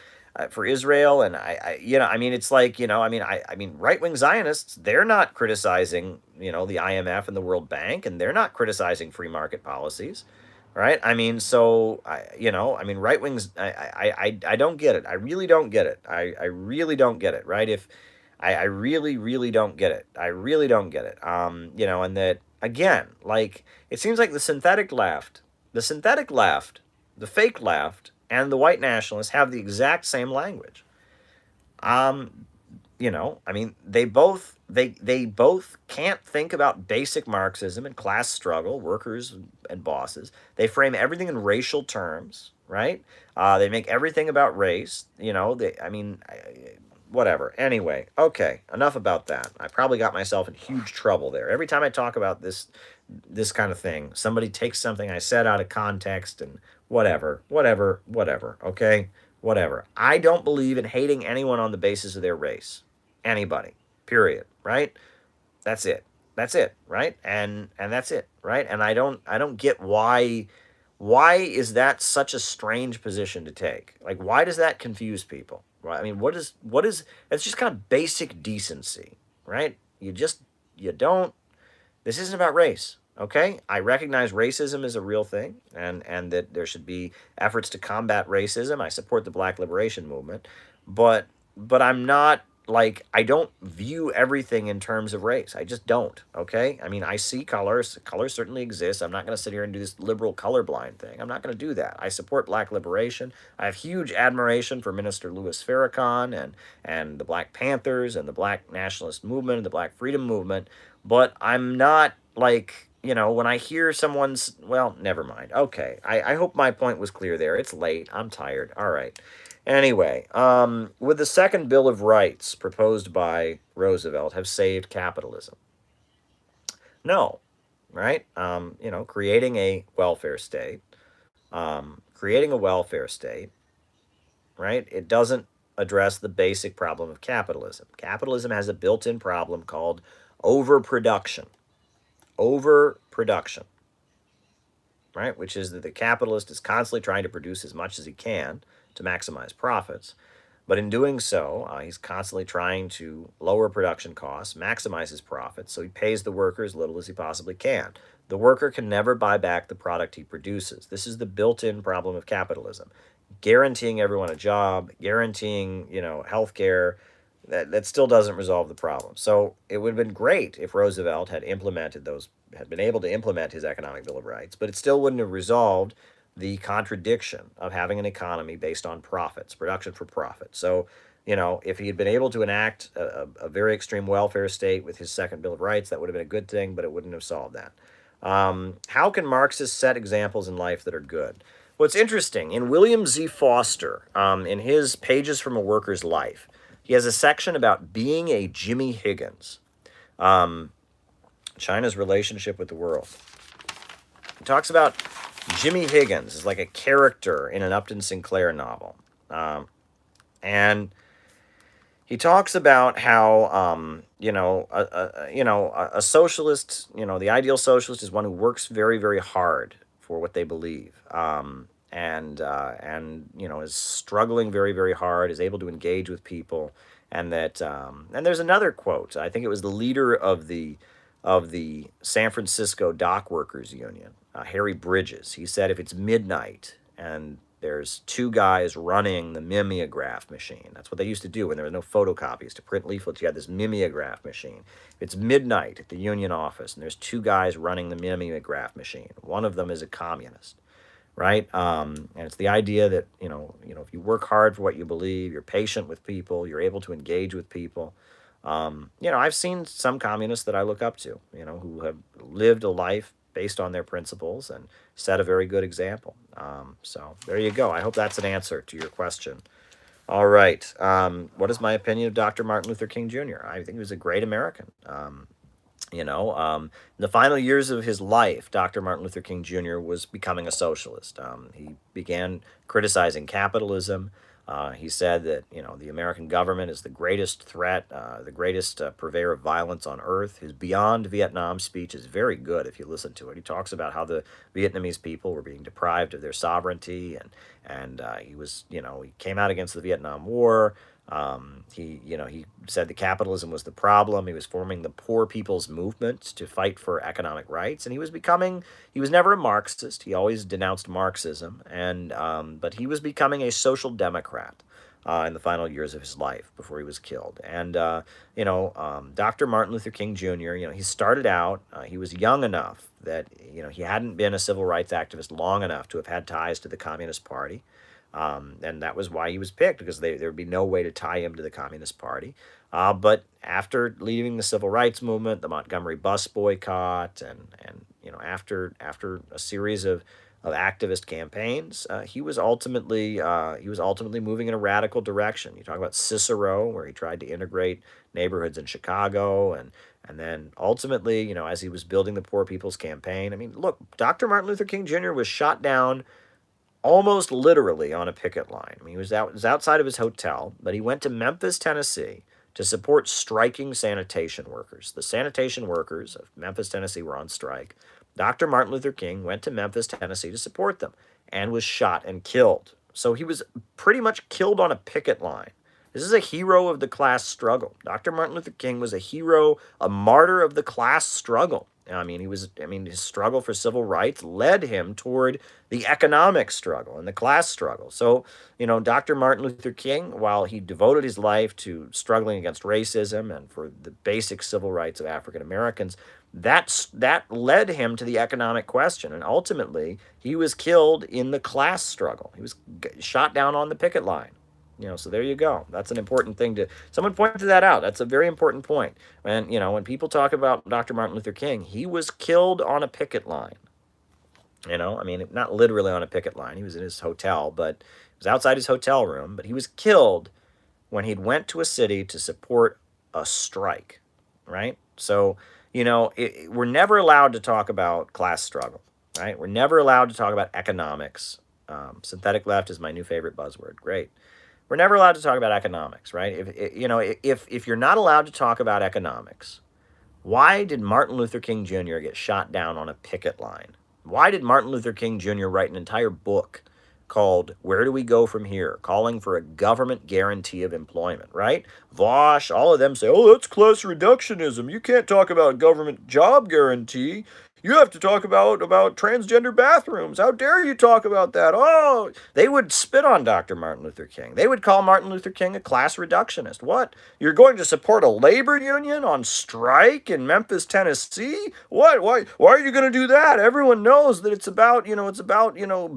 A: Israel. And I mean, it's like, I mean, right wing Zionists, they're not criticizing, the IMF and the World Bank, and they're not criticizing free market policies, right? I mean, so I mean, right wings, I don't get it. I really don't get it. I really don't get it, right? If I really, really don't get it. I really don't get it. And that again, like, it seems like the synthetic left, the fake left, and the white nationalists have the exact same language. Um, I mean, they both can't think about basic Marxism and class struggle, workers and bosses. They frame everything in racial terms, right? They make everything about race. Whatever. Anyway, okay, enough about that. I probably got myself in huge trouble there. Every time I talk about this kind of thing, somebody takes something I said out of context and whatever, whatever, whatever, okay? Whatever. I don't believe in hating anyone on the basis of their race. Anybody. Period, right? That's it. That's it, right? And that's it, right? And I don't get why is that such a strange position to take? Like, why does that confuse people? Right? I mean, what is it's just kind of basic decency, right? You don't this isn't about race, okay? I recognize racism is a real thing and that there should be efforts to combat racism. I support the Black Liberation Movement, but I'm not, like, I don't view everything in terms of race. I just don't, okay? I mean, I see colors. Colors certainly exist. I'm not going to sit here and do this liberal colorblind thing. I'm not going to do that. I support Black liberation. I have huge admiration for Minister Louis Farrakhan and the Black Panthers and the Black Nationalist Movement and the Black Freedom Movement, but I'm not, like, when I hear someone's, well, never mind. Okay, I hope my point was clear there. It's late. I'm tired. All right. Anyway, would the second Bill of Rights proposed by Roosevelt have saved capitalism? No, right? Creating a welfare state, creating a welfare state, right? It doesn't address the basic problem of capitalism. Capitalism has a built-in problem called overproduction. Overproduction, right? Which is that the capitalist is constantly trying to produce as much as he can to maximize profits. But in doing so, he's constantly trying to lower production costs, maximize his profits, so he pays the worker as little as he possibly can. The worker can never buy back the product he produces. This is the built-in problem of capitalism. Guaranteeing everyone a job, guaranteeing, health care, that still doesn't resolve the problem. So it would have been great if Roosevelt had been able to implement his economic Bill of Rights, but it still wouldn't have resolved the contradiction of having an economy based on profits, production for profit. So, if he had been able to enact a very extreme welfare state with his second Bill of Rights, that would have been a good thing, but it wouldn't have solved that. How can Marxists set examples in life that are good? What's interesting, in William Z. Foster, in his Pages from a Worker's Life, he has a section about being a Jimmy Higgins, China's relationship with the world. He talks about Jimmy Higgins as like a character in an Upton Sinclair novel. And he talks about how, a socialist, the ideal socialist is one who works very, very hard for what they believe, and is struggling very, very hard, is able to engage with people, and that, and there's another quote. I think it was the leader of the San Francisco Dock Workers Union, Harry Bridges. He said, if it's midnight and there's two guys running the mimeograph machine. That's what they used to do when there were no photocopies. To print leaflets, you had this mimeograph machine. If it's midnight at the union office and there's two guys running the mimeograph machine, one of them is a communist, right? And it's the idea that, if you work hard for what you believe, you're patient with people, you're able to engage with people. I've seen some communists that I look up to, who have lived a life based on their principles and set a very good example. So there you go. I hope that's an answer to your question. All right. What is my opinion of Dr. Martin Luther King Jr.? I think he was a great American. In the final years of his life, Dr. Martin Luther King Jr. was becoming a socialist. He began criticizing capitalism. He said that, the American government is the greatest threat, the greatest purveyor of violence on earth. His Beyond Vietnam speech is very good if you listen to it. He talks about how the Vietnamese people were being deprived of their sovereignty, and he was, he came out against the Vietnam War. He said that capitalism was the problem. He was forming the Poor People's Movement to fight for economic rights, and he was never a Marxist. He always denounced Marxism, but he was becoming a social democrat in the final years of his life before he was killed. And, Dr. Martin Luther King Jr., he started out, he was young enough that, he hadn't been a civil rights activist long enough to have had ties to the Communist Party. And that was why he was picked, because there would be no way to tie him to the Communist Party. But after leading the civil rights movement, the Montgomery bus boycott, and after a series of activist campaigns, he was ultimately moving in a radical direction. You talk about Cicero, where he tried to integrate neighborhoods in Chicago, and then ultimately, as he was building the Poor People's Campaign. I mean, look, Dr. Martin Luther King Jr. was shot down almost literally on a picket line. I mean, he was outside of his hotel, but he went to Memphis, Tennessee, to support striking sanitation workers. The sanitation workers of Memphis, Tennessee were on strike. Dr. Martin Luther King went to Memphis, Tennessee to support them and was shot and killed. So he was pretty much killed on a picket line. This is a hero of the class struggle. Dr. Martin Luther King was a hero, a martyr of the class struggle. His struggle for civil rights led him toward the economic struggle and the class struggle. So, Dr. Martin Luther King, while he devoted his life to struggling against racism and for the basic civil rights of African Americans, that led him to the economic question. And ultimately, he was killed in the class struggle. He was shot down on the picket line. So there you go. That's an important thing someone pointed that out. That's a very important point. When people talk about Dr. Martin Luther King, he was killed on a picket line. Not literally on a picket line. He was in his hotel, but he was outside his hotel room, but he was killed when he went to a city to support a strike, right? So, we're never allowed to talk about class struggle, right? We're never allowed to talk about economics. Synthetic left is my new favorite buzzword. Great. We're never allowed to talk about economics, right? If you're not allowed to talk about economics, why did Martin Luther King Jr. get shot down on a picket line? Why did Martin Luther King Jr. write an entire book called Where Do We Go From Here? Calling for a government guarantee of employment, right? Vosh, all of them say, oh, that's class reductionism. You can't talk about government job guarantee. You have to talk about transgender bathrooms. How dare you talk about that? Oh, they would spit on Dr. Martin Luther King. They would call Martin Luther King a class reductionist. What? You're going to support a labor union on strike in Memphis, Tennessee? What? Why are you going to do that? Everyone knows that it's about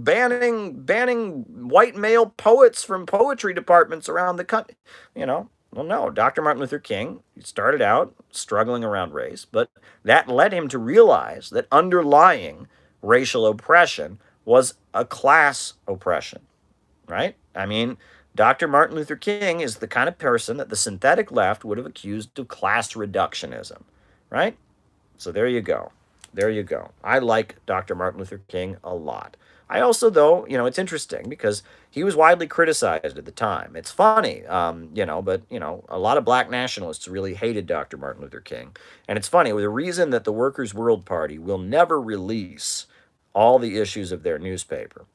A: banning white male poets from poetry departments around the country. Well, no, Dr. Martin Luther King started out struggling around race, but that led him to realize that underlying racial oppression was a class oppression, right? I mean, Dr. Martin Luther King is the kind of person that the synthetic left would have accused of class reductionism, right? So there you go. There you go. I like Dr. Martin Luther King a lot. I also, though, it's interesting because he was widely criticized at the time. It's funny, but, a lot of black nationalists really hated Dr. Martin Luther King. And it's funny, the reason that the Workers' World Party will never release all the issues of their newspaper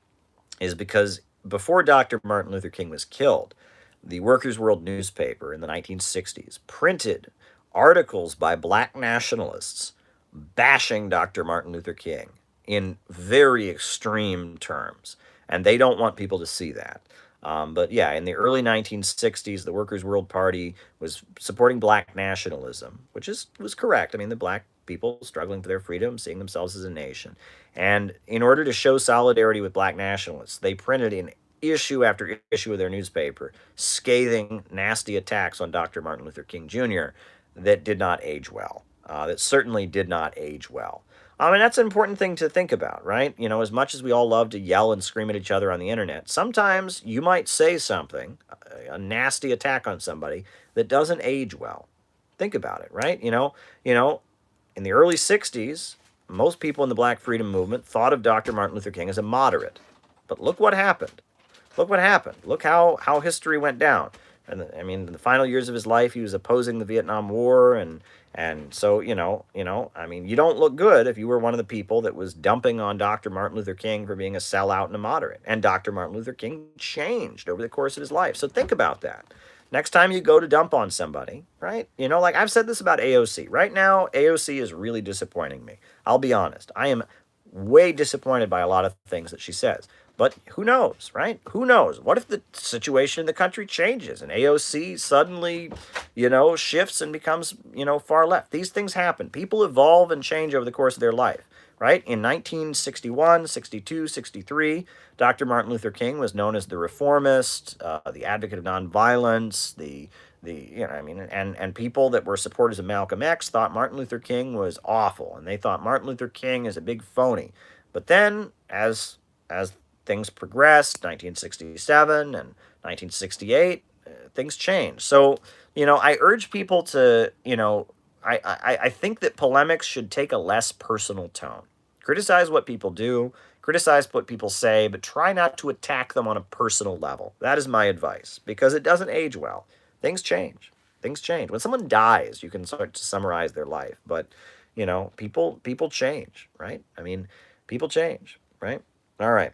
A: is because before Dr. Martin Luther King was killed, the Workers' World newspaper in the 1960s printed articles by black nationalists bashing Dr. Martin Luther King in very extreme terms. And they don't want people to see that. But yeah, in the early 1960s, the Workers' World Party was supporting black nationalism, which was correct. I mean, the black people struggling for their freedom, seeing themselves as a nation. And in order to show solidarity with black nationalists, they printed in issue after issue of their newspaper scathing, nasty attacks on Dr. Martin Luther King Jr. that did not age well. That certainly did not age well. I mean, that's an important thing to think about, right? As much as we all love to yell and scream at each other on the internet, sometimes you might say something, a nasty attack on somebody, that doesn't age well. Think about it, right? In the early 60s, most people in the Black Freedom Movement thought of Dr. Martin Luther King as a moderate. But look what happened. Look what happened. Look how history went down. And in the final years of his life, he was opposing the Vietnam War, and so you don't look good if you were one of the people that was dumping on Dr. Martin Luther King for being a sellout and a moderate. And Dr. Martin Luther King changed over the course of his life. So think about that. Next time you go to dump on somebody, right? Like I've said this about AOC. Right now, AOC is really disappointing me. I'll be honest. I am way disappointed by a lot of things that she says. But who knows, right? Who knows? What if the situation in the country changes and AOC suddenly, shifts and becomes, far left? These things happen. People evolve and change over the course of their life, right? In 1961, 62, 63, Dr. Martin Luther King was known as the reformist, the advocate of nonviolence, and people that were supporters of Malcolm X thought Martin Luther King was awful, and they thought Martin Luther King is a big phony. But then, as things progressed, 1967 and 1968, things changed. So, I urge people to, I think that polemics should take a less personal tone. Criticize what people do, criticize what people say, but try not to attack them on a personal level. That is my advice, because it doesn't age well. Things change. Things change. When someone dies, you can start to summarize their life, but, people change, right? People change, right? All right.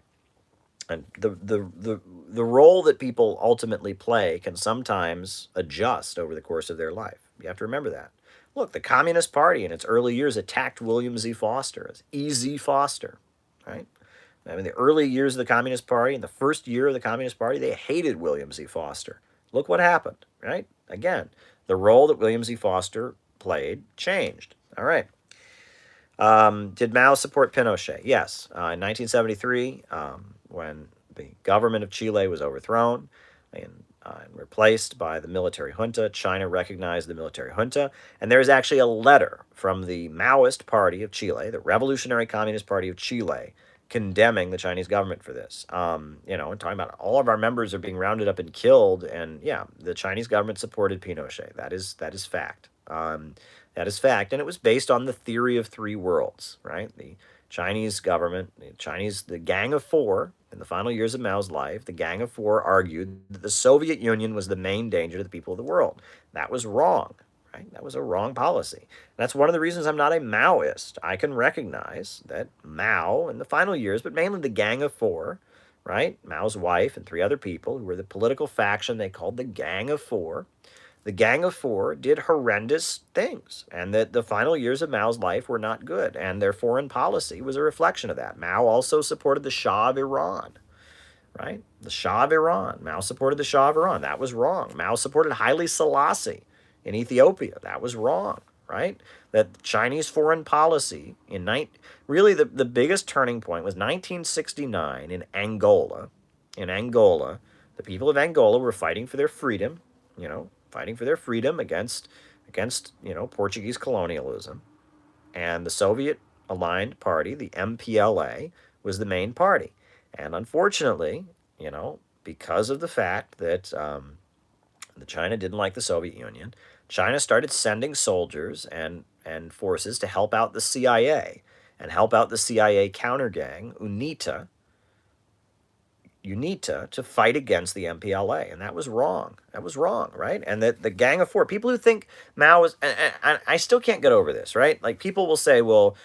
A: And the role that people ultimately play can sometimes adjust over the course of their life. You have to remember that. Look, the Communist Party in its early years attacked William Z. Foster as E.Z. Foster, right? The early years of the Communist Party, in the first year of the Communist Party, they hated William Z. Foster. Look what happened, right? Again, the role that William Z. Foster played changed. All right. Did Mao support Pinochet? Yes. In 1973, when the government of Chile was overthrown and replaced by the military junta, China recognized the military junta. And there is actually a letter from the Maoist Party of Chile, the Revolutionary Communist Party of Chile, condemning the Chinese government for this. And talking about all of our members are being rounded up and killed. And yeah, the Chinese government supported Pinochet. That is fact. That is fact. And it was based on the theory of three worlds, right? The Chinese government, the Gang of Four, in the final years of Mao's life, the Gang of Four argued that the Soviet Union was the main danger to the people of the world. That was wrong, right? That was a wrong policy. That's one of the reasons I'm not a Maoist. I can recognize that Mao, in the final years, but mainly the Gang of Four, right? Mao's wife and three other people who were the political faction they called the Gang of Four. The Gang of Four did horrendous things, and that the final years of Mao's life were not good, and their foreign policy was a reflection of that. Mao also supported the Shah of Iran, right? The Shah of Iran. Mao supported the Shah of Iran. That was wrong. Mao supported Haile Selassie in Ethiopia. That was wrong, right? That Chinese foreign policy really the biggest turning point was 1969 in Angola. In Angola, the people of Angola were fighting for their freedom, fighting for their freedom against Portuguese colonialism. And the Soviet aligned party, the MPLA, was the main party. And unfortunately, because of the fact that China didn't like the Soviet Union, China started sending soldiers and forces to help out the CIA and help out the CIA counter gang, UNITA, to fight against the MPLA, and that was wrong. That was wrong, right? And that the Gang of Four, people who think Mao was, and I still can't get over this, right? Like people will say, well,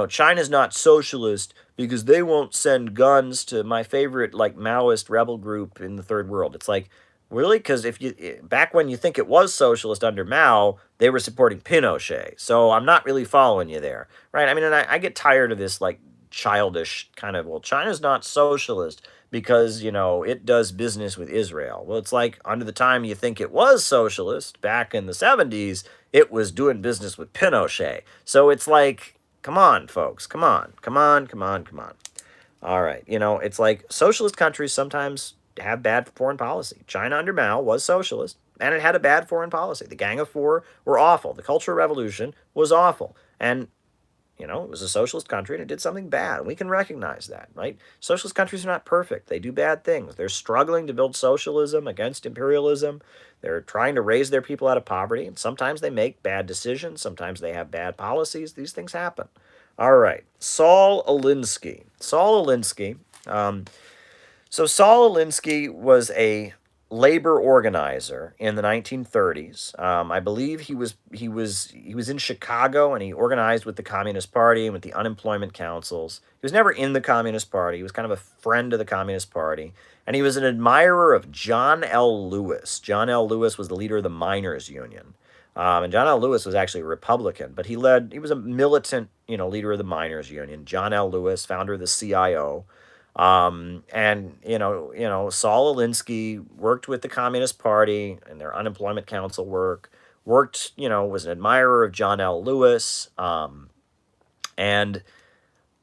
A: China's not socialist because they won't send guns to my favorite like Maoist rebel group in the third world. It's like, really? Because if you back when you think it was socialist under Mao, they were supporting Pinochet. So I'm not really following you there, right? I mean, and I get tired of this like childish kind of, well, China's not socialist because, it does business with Israel. Well, it's like under the time you think it was socialist back in the 70s, it was doing business with Pinochet. So it's like, come on, folks, come on, come on, come on, come on. All right, it's like socialist countries sometimes have bad foreign policy. China under Mao was socialist, and it had a bad foreign policy. The Gang of Four were awful. The Cultural Revolution was awful. And it was a socialist country and it did something bad. We can recognize that, right? Socialist countries are not perfect. They do bad things. They're struggling to build socialism against imperialism. They're trying to raise their people out of poverty. And sometimes they make bad decisions. Sometimes they have bad policies. These things happen. All right. Saul Alinsky. So Saul Alinsky was a labor organizer in the 1930s. I believe he was in Chicago, and he organized with the Communist Party and with the unemployment councils. He was never in the Communist Party. He was kind of a friend of the Communist Party, and he was an admirer of John L. Lewis. John L. Lewis was the leader of the miners' union. And John L. Lewis was actually a Republican, but he was a militant, leader of the miners' union. John L. Lewis, founder of the CIO. And Saul Alinsky worked with the Communist Party and their unemployment council worked, was an admirer of John L. Lewis. And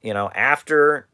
A: after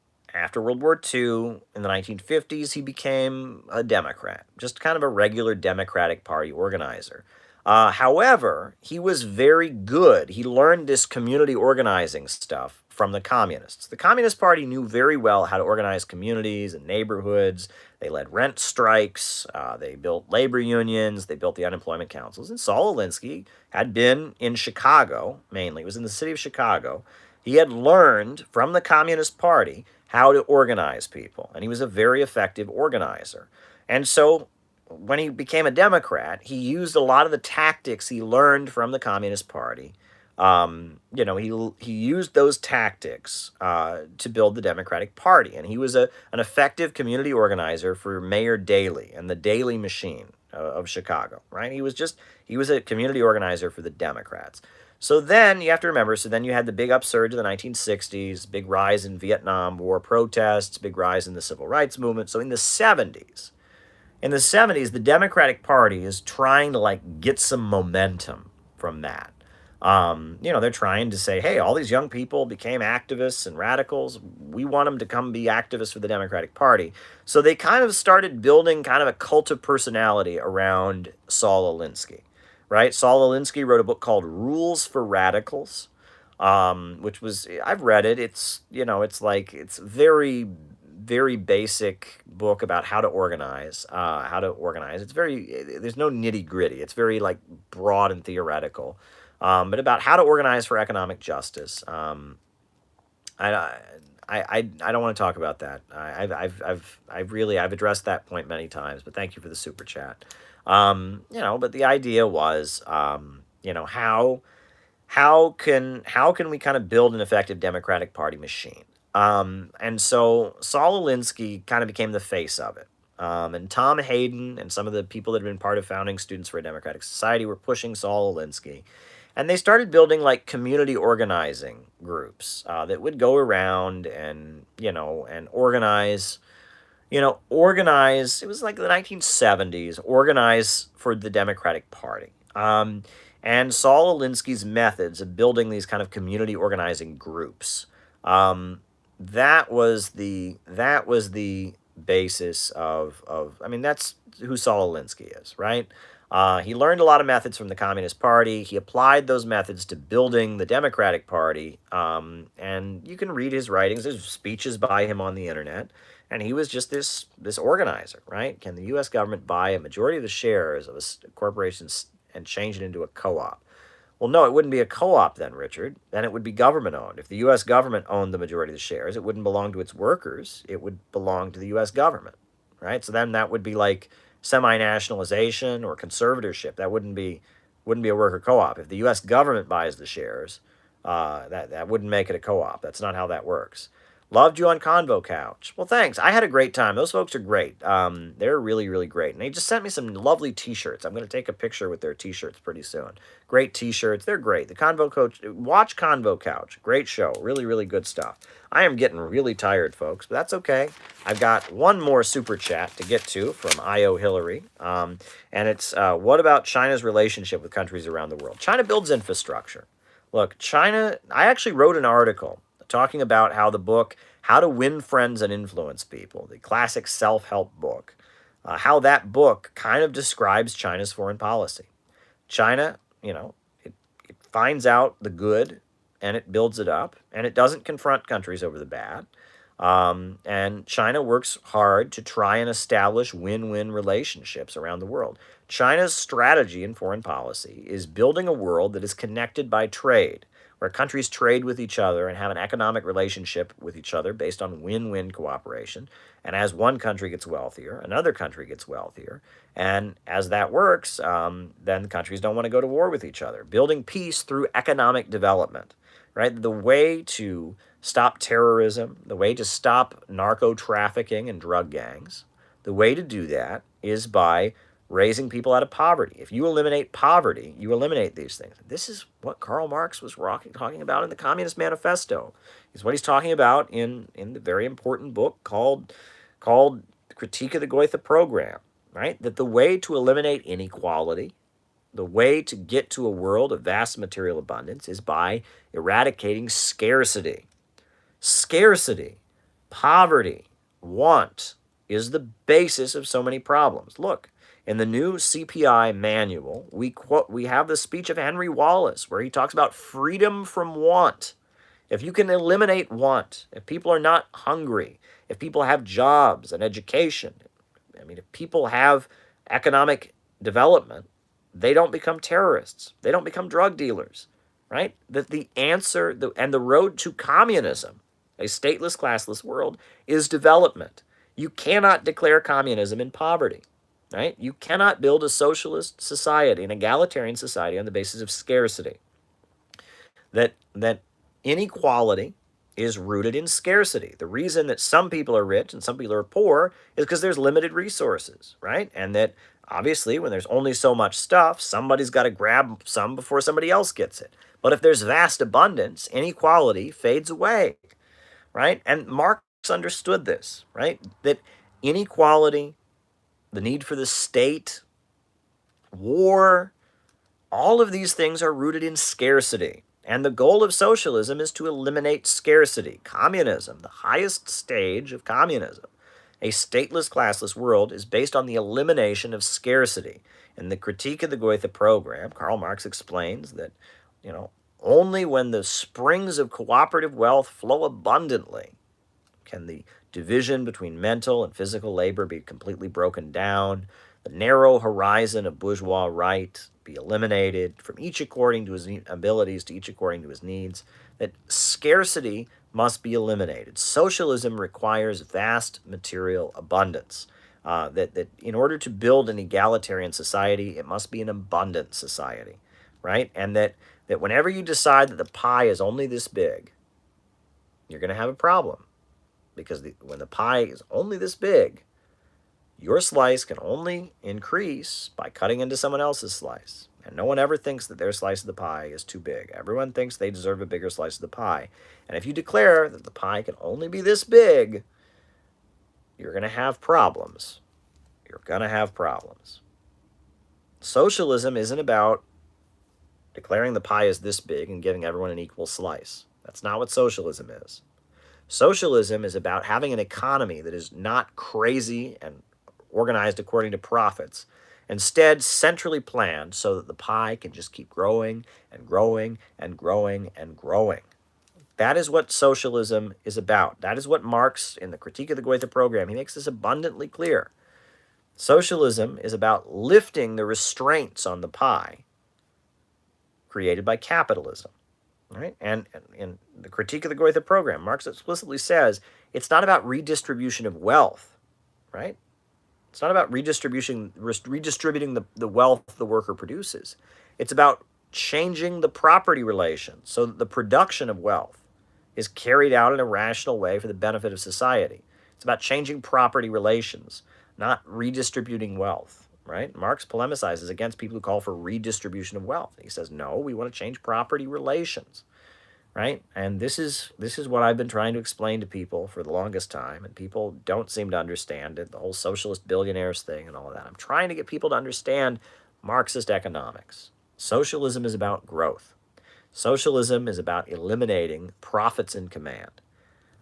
A: World War II in the 1950s, he became a Democrat, just kind of a regular Democratic Party organizer. However, he was very good. He learned this community organizing stuff from the communists. The Communist Party knew very well how to organize communities and neighborhoods. They led rent strikes. They built labor unions. They built the unemployment councils. And Saul Alinsky had been in Chicago, mainly. He was in the city of Chicago. He had learned from the Communist Party how to organize people. And he was a very effective organizer. And so when he became a Democrat, he used a lot of the tactics he learned from the Communist Party. He used those tactics to build the Democratic Party, and he was an effective community organizer for Mayor Daley and the Daley Machine of Chicago. Right? He was a community organizer for the Democrats. So then you have to remember. So then you had the big upsurge of the 1960s, big rise in Vietnam War protests, big rise in the civil rights movement. So in the 70s. The Democratic Party is trying to get some momentum from that. They're trying to say, hey, all these young people became activists and radicals. We want them to come be activists for the Democratic Party. So they kind of started building kind of a cult of personality around Saul Alinsky, right? Saul Alinsky wrote a book called Rules for Radicals, which was, I've read it. It's very, very basic book about how to organize. It's there's no nitty gritty. It's very broad and theoretical. But about how to organize for economic justice. I don't want to talk about that. I've addressed that point many times. But thank you for the super chat. But the idea was, how can we kind of build an effective Democratic Party machine? And so Saul Alinsky kind of became the face of it. And Tom Hayden and some of the people that had been part of founding Students for a Democratic Society were pushing Saul Alinsky. And they started building community organizing groups that would go around and organize. It was like the 1970s, organize for the Democratic Party. And Saul Alinsky's methods of building these kind of community organizing groups, that was the basis of that's who Saul Alinsky is, right? He learned a lot of methods from the Communist Party. He applied those methods to building the Democratic Party. And you can read his writings. There's speeches by him on the internet. And he was just this organizer, right? Can the U.S. government buy a majority of the shares of a corporation and change it into a co-op? Well, no, it wouldn't be a co-op then, Richard. Then it would be government-owned. If the U.S. government owned the majority of the shares, it wouldn't belong to its workers. It would belong to the U.S. government, right? So then that would be like semi-nationalization or conservatorship. That wouldn't be a worker co-op. If the U.S. government buys the shares, that wouldn't make it a co-op. That's not how that works. Loved you on Convo Couch. Well, thanks. I had a great time. Those folks are great. They're really, really great. And they just sent me some lovely T-shirts. I'm going to take a picture with their T-shirts pretty soon. Great T-shirts. They're great. The Convo Coach. Watch Convo Couch. Great show. Really, really good stuff. I am getting really tired, folks, but that's okay. I've got one more super chat to get to from I.O. Hillary. And it's, what about China's relationship with countries around the world? China builds infrastructure. Look, China, I actually wrote an article talking about how the book, How to Win Friends and Influence People, the classic self-help book, how that book kind of describes China's foreign policy. China, it finds out the good and it builds it up, and it doesn't confront countries over the bad. And China works hard to try and establish win-win relationships around the world. China's strategy in foreign policy is building a world that is connected by trade, where countries trade with each other and have an economic relationship with each other based on win-win cooperation. And as one country gets wealthier, another country gets wealthier. And as that works, then countries don't want to go to war with each other. Building peace through economic development, right? The way to stop terrorism, the way to stop narco trafficking and drug gangs, the way to do that is by raising people out of poverty. If you eliminate poverty, you eliminate these things. This is what Karl Marx was talking about in the Communist Manifesto. It's what he's talking about in the very important book called Critique of the Goethe Program, right? That the way to eliminate inequality, the way to get to a world of vast material abundance is by eradicating scarcity. Scarcity, poverty, want is the basis of so many problems. Look, in the new CPI manual, we have the speech of Henry Wallace where he talks about freedom from want. If you can eliminate want, if people are not hungry, if people have jobs and education, if people have economic development, they don't become terrorists. They don't become drug dealers, right? That the answer and the road to communism, a stateless, classless world, is development. You cannot declare communism in poverty. Right? You cannot build a socialist society, an egalitarian society on the basis of scarcity. That inequality is rooted in scarcity. The reason that some people are rich and some people are poor is because there's limited resources, right? And that obviously when there's only so much stuff, somebody's got to grab some before somebody else gets it. But if there's vast abundance, inequality fades away, right? And Marx understood this, right? That inequality, the need for the state, war, all of these things are rooted in scarcity. And the goal of socialism is to eliminate scarcity. Communism, the highest stage of communism, a stateless, classless world, is based on the elimination of scarcity. In the Critique of the Goethe Program, Karl Marx explains that, only when the springs of cooperative wealth flow abundantly can the division between mental and physical labor be completely broken down, the narrow horizon of bourgeois right be eliminated, from each according to his abilities to each according to his needs, that scarcity must be eliminated. Socialism requires vast material abundance. That in order to build an egalitarian society, it must be an abundant society, right? And that whenever you decide that the pie is only this big, you're going to have a problem. Because when the pie is only this big, your slice can only increase by cutting into someone else's slice. And no one ever thinks that their slice of the pie is too big. Everyone thinks they deserve a bigger slice of the pie. And if you declare that the pie can only be this big, you're going to have problems. You're going to have problems. Socialism isn't about declaring the pie is this big and giving everyone an equal slice. That's not what socialism is. Socialism is about having an economy that is not crazy and organized according to profits, Instead, centrally planned so that the pie can just keep growing and growing and growing and growing. That is what socialism is about. That is what Marx, in the Critique of the Goethe Program, he makes this abundantly clear. Socialism is about lifting the restraints on the pie created by capitalism. Right? And in the Critique of the Goethe Program, Marx explicitly says it's not about redistribution of wealth, right? It's not about redistributing the wealth the worker produces. It's about changing the property relations so that the production of wealth is carried out in a rational way for the benefit of society. It's about changing property relations, not redistributing wealth, right? Marx polemicizes against people who call for redistribution of wealth. He says, no, we want to change property relations, right? And this is what I've been trying to explain to people for the longest time, and people don't seem to understand it, the whole socialist billionaires thing and all of that. I'm trying to get people to understand Marxist economics. Socialism is about growth. Socialism is about eliminating profits in command.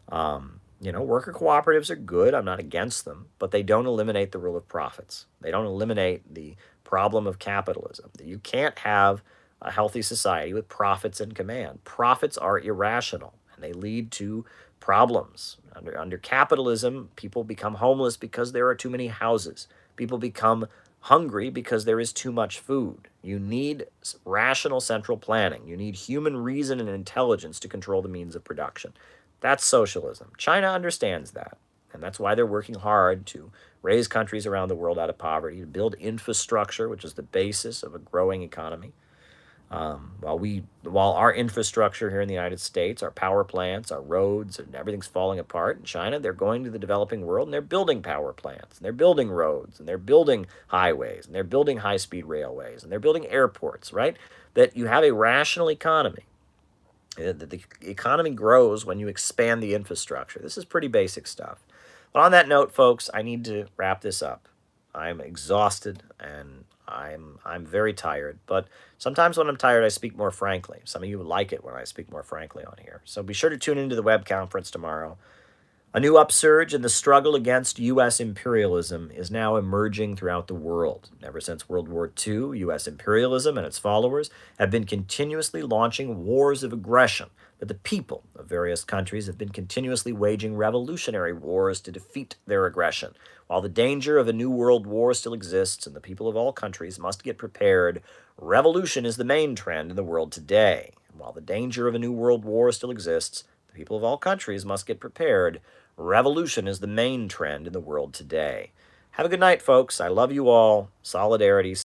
A: Worker cooperatives are good. I'm not against them, but they don't eliminate the rule of profits. They don't eliminate the problem of capitalism. You can't have a healthy society with profits in command. Profits are irrational, and they lead to problems. Under capitalism, people become homeless because there are too many houses. People become hungry because there is too much food. You need rational central planning. You need human reason and intelligence to control the means of production. That's socialism. China understands that, and that's why they're working hard to raise countries around the world out of poverty, to build infrastructure, which is the basis of a growing economy. While our infrastructure here in the United States, our power plants, our roads, and everything's falling apart in China, they're going to the developing world and they're building power plants, and they're building roads, and they're building highways, and they're building high-speed railways, and they're building airports, right? That you have a rational economy. That the economy grows when you expand the infrastructure. This is pretty basic stuff. But on that note, folks, I need to wrap this up. I'm exhausted and I'm very tired, but sometimes when I'm tired, I speak more frankly. Some of you like it when I speak more frankly on here. So be sure to tune into the web conference tomorrow. A new upsurge in the struggle against U.S. imperialism is now emerging throughout the world. Ever since World War II, U.S. imperialism and its followers have been continuously launching wars of aggression, but the people of various countries have been continuously waging revolutionary wars to defeat their aggression. While the danger of a new world war still exists and the people of all countries must get prepared, revolution is the main trend in the world today. And while the danger of a new world war still exists, the people of all countries must get prepared. Revolution is the main trend in the world today. Have a good night, folks. I love you all. Solidarity.